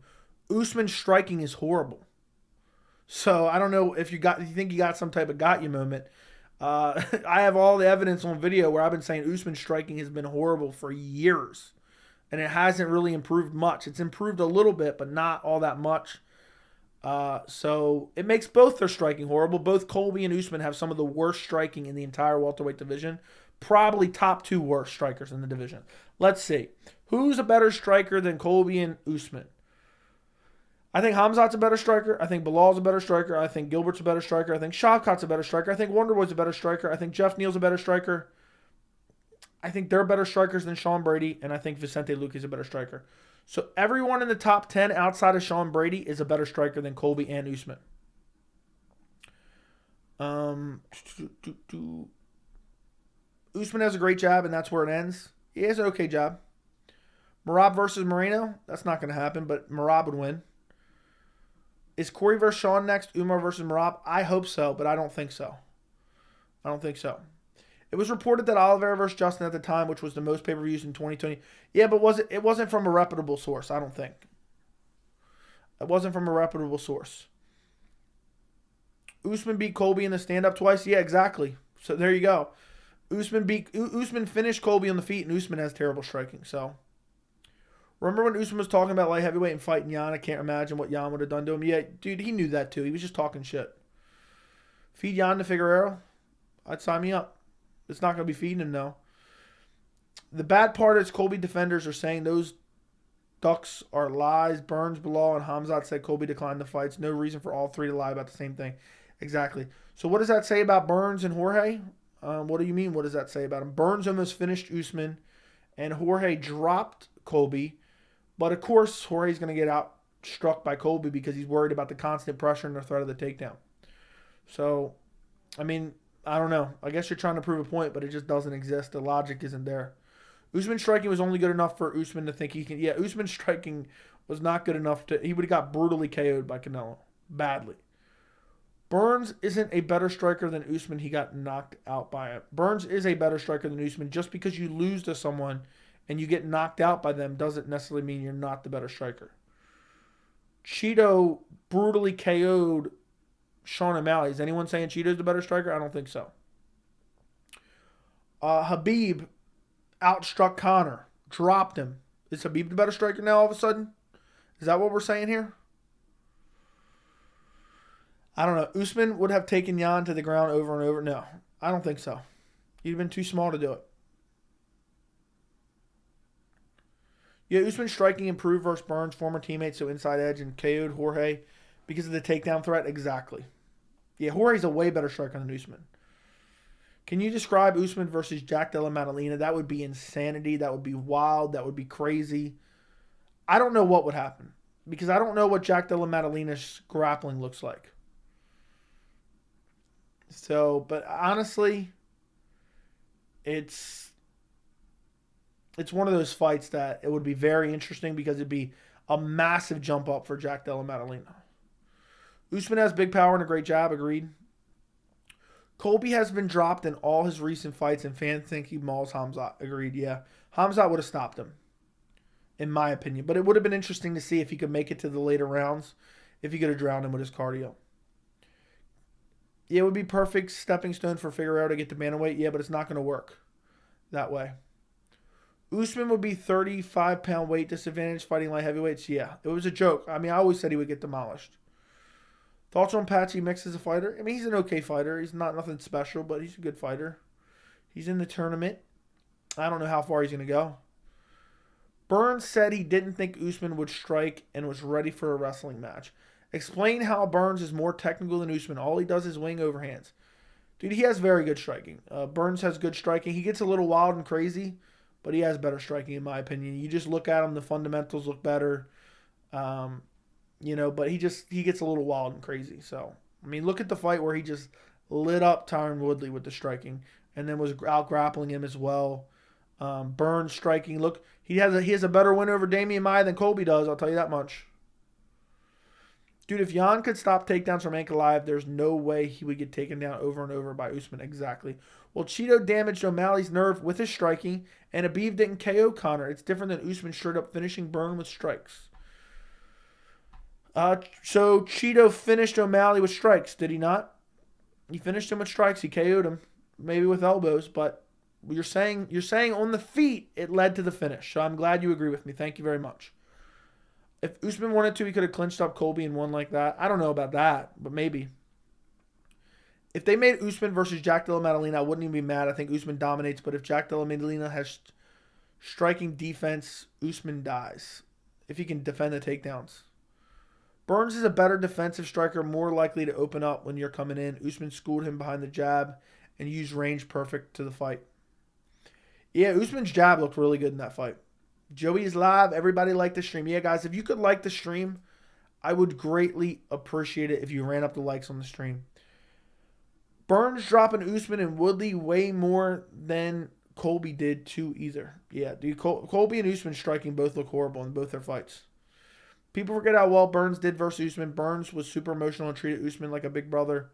Usman's striking is horrible. So I don't know if you think you got some type of got you moment. I have all the evidence on video where I've been saying Usman's striking has been horrible for years. And it hasn't really improved much. It's improved a little bit, but not all that much. So it makes both their striking horrible. Both Colby and Usman have some of the worst striking in the entire welterweight division. Probably top 2 worst strikers in the division. Let's see. Who's a better striker than Colby and Usman? I think Hamzat's a better striker. I think Bilal's a better striker. I think Gilbert's a better striker. I think Shavkat's a better striker. I think Wonderboy's a better striker. I think Jeff Neal's a better striker. I think they're better strikers than Sean Brady, and I think Vicente Luque is a better striker. So everyone in the top 10 outside of Sean Brady is a better striker than Colby and Usman. Usman has a great jab, and that's where it ends. He has an okay jab. Merab versus Moreno, that's not going to happen, but Merab would win. Is Corey versus Sean next? Umar versus Merab? I hope so, but I don't think so. I don't think so. It was reported that Oliveira versus Justin at the time, which was the most pay-per-views in 2020. Yeah, but it wasn't from a reputable source, I don't think. It wasn't from a reputable source. Usman beat Colby in the stand-up twice? Yeah, exactly. So there you go. Usman finished Colby on the feet, and Usman has terrible striking. So remember when Usman was talking about light heavyweight and fighting Yan? I can't imagine what Yan would have done to him. Yeah, dude, he knew that too. He was just talking shit. Feed Yan to Figueroa? I'd sign me up. It's not going to be feeding him, though. The bad part is Colby defenders are saying those ducks are lies. Burns, Bilal, and Hamzat said Colby declined the fights. No reason for all 3 to lie about the same thing. Exactly. So what does that say about Burns and Jorge? What do you mean? What does that say about him? Burns almost finished Usman, and Jorge dropped Colby. But, of course, Jorge's going to get outstruck by Colby because he's worried about the constant pressure and the threat of the takedown. So, I mean, I don't know. I guess you're trying to prove a point, but it just doesn't exist. The logic isn't there. Usman's striking was only good enough for Usman to think he can. Yeah, Usman's striking was not good enough to. He would have got brutally KO'd by Canelo. Badly. Burns isn't a better striker than Usman. He got knocked out by it. Burns is a better striker than Usman. Just because you lose to someone and you get knocked out by them doesn't necessarily mean you're not the better striker. Cheeto brutally KO'd Sean O'Malley. Is anyone saying Cheeto's the better striker? I don't think so. Habib outstruck Conor. Dropped him. Is Habib the better striker now all of a sudden? Is that what we're saying here? I don't know. Usman would have taken Yan to the ground over and over. No, I don't think so. He'd have been too small to do it. Yeah, Usman's striking improved versus Burns, former teammate, so inside edge, and KO'd Jorge because of the takedown threat. Exactly. Yeah, Jorge's a way better striker than Usman. Can you describe Usman versus Jack Della Maddalena? That would be insanity. That would be wild. That would be crazy. I don't know what would happen because I don't know what Jack Della Maddalena's grappling looks like. So, but honestly, it's one of those fights that it would be very interesting because it'd be a massive jump up for Jack Della Maddalena. Usman has big power and a great jab, agreed. Colby has been dropped in all his recent fights, and fans think he mauls Hamzat, agreed, yeah. Hamzat would have stopped him, in my opinion. But it would have been interesting to see if he could make it to the later rounds, if he could have drowned him with his cardio. Yeah, it would be perfect stepping stone for Figueroa to get to bantamweight, yeah, but it's not going to work that way. Usman would be 35-pound weight disadvantage fighting light heavyweights, yeah. It was a joke. I mean, I always said he would get demolished. Thoughts on Patsy Mix as a fighter? I mean, he's an okay fighter. He's not nothing special, but he's a good fighter. He's in the tournament. I don't know how far he's going to go. Burns said he didn't think Usman would strike and was ready for a wrestling match. Explain how Burns is more technical than Usman. All he does is wing overhands. Dude, he has very good striking. Burns has good striking. He gets a little wild and crazy, but he has better striking in my opinion. You just look at him, the fundamentals look better. But he gets a little wild and crazy. So, I mean, look at the fight where he just lit up Tyron Woodley with the striking. and then was out grappling him as well. Burns striking. Look, he has a better win over Damian Maia than Colby does. I'll tell you that much. Dude, if Jan could stop takedowns from Ankalaev, there's no way he would get taken down over and over by Usman. Exactly. Well, Cheeto damaged O'Malley's nerve with his striking, and Khabib didn't KO Conor. It's different than Usman straight up finishing Burn with strikes. So Cheeto finished O'Malley with strikes, did he not? He finished him with strikes. He KO'd him, maybe with elbows, but you're saying on the feet it led to the finish. So I'm glad you agree with me. Thank you very much. If Usman wanted to, he could have clinched up Colby and won like that. I don't know about that, but maybe. If they made Usman versus Jack Della Maddalena, I wouldn't even be mad. I think Usman dominates, but if Jack Della Maddalena has striking defense, Usman dies. If he can defend the takedowns. Burns is a better defensive striker, more likely to open up when you're coming in. Usman schooled him behind the jab and used range perfect to the fight. Yeah, Usman's jab looked really good in that fight. Joey's live. Everybody liked the stream. Yeah, guys, if you could like the stream, I would greatly appreciate it if you ran up the likes on the stream. Burns dropping Usman and Woodley way more than Colby did too either. Yeah, dude, Colby and Usman striking both look horrible in both their fights. People forget how well Burns did versus Usman. Burns was super emotional and treated Usman like a big brother.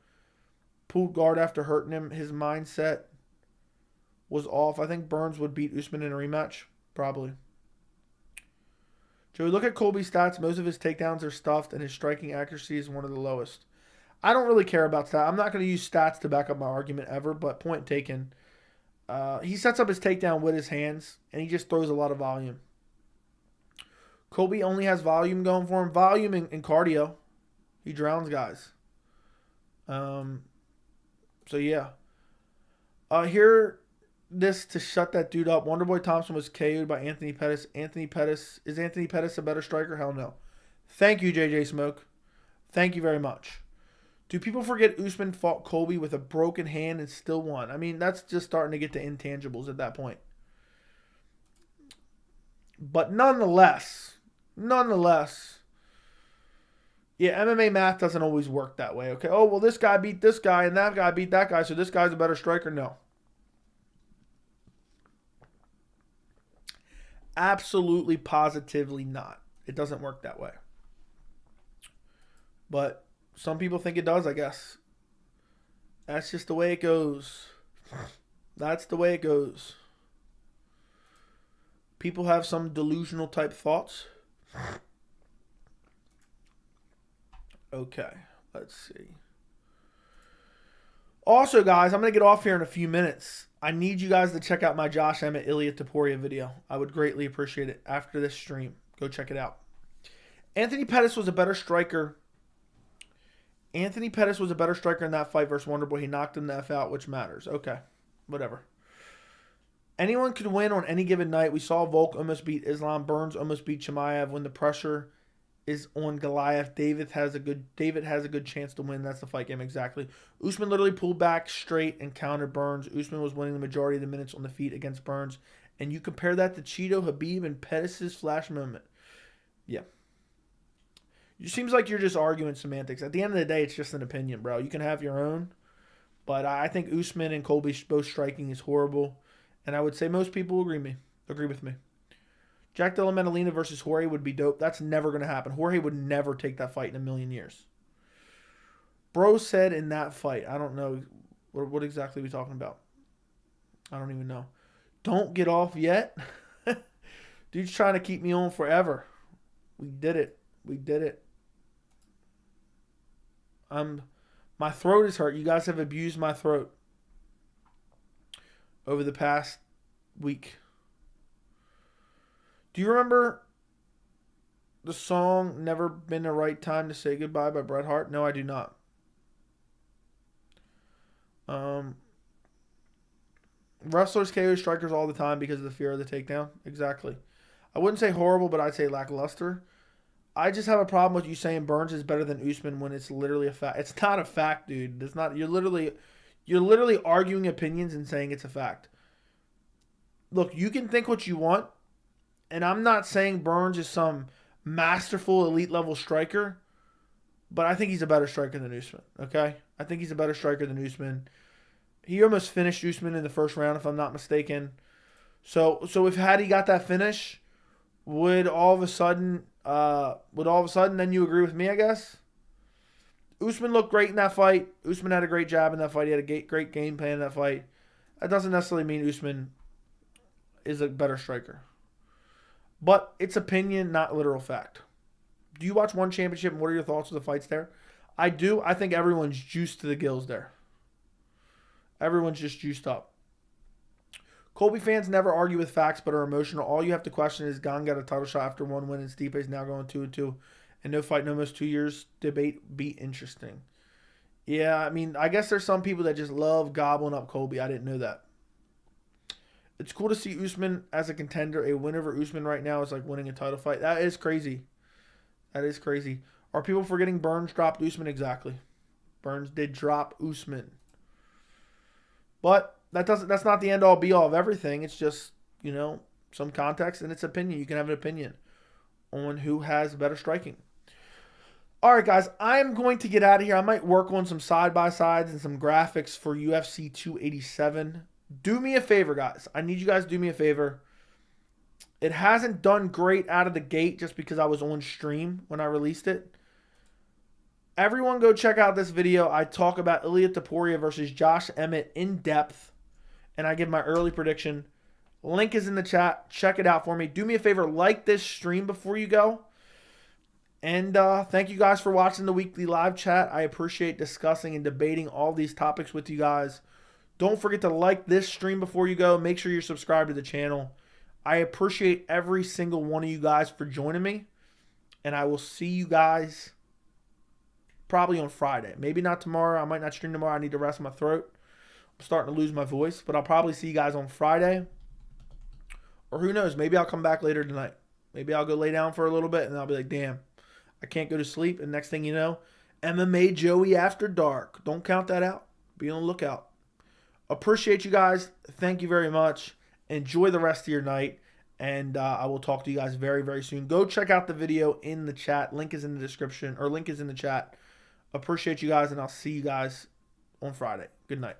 Pulled guard after hurting him. His mindset was off. I think Burns would beat Usman in a rematch. Probably. Joey, look at Colby's stats. Most of his takedowns are stuffed, and his striking accuracy is one of the lowest. I don't really care about stats. I'm not going to use stats to back up my argument ever, but point taken. He sets up his takedown with his hands, and he just throws a lot of volume. Colby only has volume going for him. Volume and cardio. He drowns guys. So, yeah. Here, this to shut that dude up. Wonderboy Thompson was KO'd by Anthony Pettis. Is Anthony Pettis a better striker? Hell no. Thank you, JJ Smoke. Thank you very much. Do people forget Usman fought Colby with a broken hand and still won? I mean, that's just starting to get to intangibles at that point. But nonetheless, yeah, MMA math doesn't always work that way, okay? Oh, well, this guy beat this guy and that guy beat that guy, so this guy's a better striker? No. Absolutely, positively not. It doesn't work that way. But some people think it does, I guess. That's just the way it goes. That's the way it goes. People have some delusional type thoughts. Okay, let's see. Also, guys, I'm going to get off here in a few minutes. I need you guys to check out my Josh Emmett, Ilia Topuria video. I would greatly appreciate it after this stream. Go check it out. Anthony Pettis was a better striker. Anthony Pettis was a better striker in that fight versus Wonderboy. He knocked him the F out, which matters. Okay, whatever. Anyone could win on any given night. We saw Volk almost beat Islam. Burns almost beat Chimaev. When the pressure is on Goliath, David has a good chance to win. That's the fight game exactly. Usman literally pulled back straight and countered Burns. Usman was winning the majority of the minutes on the feet against Burns. And you compare that to Cheeto, Khabib, and Pettis' flash moment. Yeah. It seems like you're just arguing semantics. At the end of the day, it's just an opinion, bro. You can have your own. But I think Usman and Colby both striking is horrible. And I would say most people agree with me. Jack Della Maddalena versus Jorge would be dope. That's never going to happen. Jorge would never take that fight in a million years. Bro said in that fight, I don't know. What exactly are we talking about? I don't even know. Don't get off yet. Dude's trying to keep me on forever. We did it. My throat is hurt. You guys have abused my throat over the past week. Do you remember the song Never Been the Right Time to Say Goodbye by Bret Hart? No, I do not. Wrestlers KO strikers all the time because of the fear of the takedown. Exactly. I wouldn't say horrible, but I'd say lackluster. I just have a problem with you saying Burns is better than Usman when it's literally a fact. It's not a fact, dude. It's not. You're literally arguing opinions and saying it's a fact. Look, you can think what you want, and I'm not saying Burns is some masterful elite level striker, but I think he's a better striker than Usman. Okay, I think he's a better striker than Usman. He almost finished Usman in the first round, if I'm not mistaken. So if had he got that finish, would all of a sudden then you agree with me, I guess? Usman looked great in that fight. Usman had a great jab in that fight. He had a great game plan in that fight. That doesn't necessarily mean Usman is a better striker. But it's opinion, not literal fact. Do you watch One Championship, and what are your thoughts of the fights there? I do. I think everyone's juiced to the gills there. Everyone's just juiced up. Colby fans never argue with facts but are emotional. All you have to question is Gane got a title shot after one win and Stipe is now going 2-2. And no fight in almost 2 years. Debate be interesting. Yeah, I mean, I guess there's some people that just love gobbling up Colby. I didn't know that. It's cool to see Usman as a contender. A win over Usman right now is like winning a title fight. That is crazy. That is crazy. Are people forgetting Burns dropped Usman? Exactly. Burns did drop Usman. But that's not the end all be all of everything. It's just, some context and it's opinion. You can have an opinion on who has better striking. All right, guys, I'm going to get out of here. I might work on some side-by-sides and some graphics for UFC 287. Do me a favor, guys. I need you guys to do me a favor. It hasn't done great out of the gate just because I was on stream when I released it. Everyone go check out this video. I talk about Ilia Topuria versus Josh Emmett in depth, and I give my early prediction. Link is in the chat. Check it out for me. Do me a favor, like this stream before you go. And thank you guys for watching the weekly live chat. I appreciate discussing and debating all these topics with you guys. Don't forget to like this stream before you go. Make sure you're subscribed to the channel. I appreciate every single one of you guys for joining me. And I will see you guys probably on Friday. Maybe not tomorrow. I might not stream tomorrow. I need to rest my throat. I'm starting to lose my voice. But I'll probably see you guys on Friday. Or who knows? Maybe I'll come back later tonight. Maybe I'll go lay down for a little bit and I'll be like, damn, I can't go to sleep. And next thing you know, MMA Joey After Dark. Don't count that out. Be on the lookout. Appreciate you guys. Thank you very much. Enjoy the rest of your night. And I will talk to you guys very, very soon. Go check out the video in the chat. Link is in the description, or link is in the chat. Appreciate you guys, and I'll see you guys on Friday. Good night.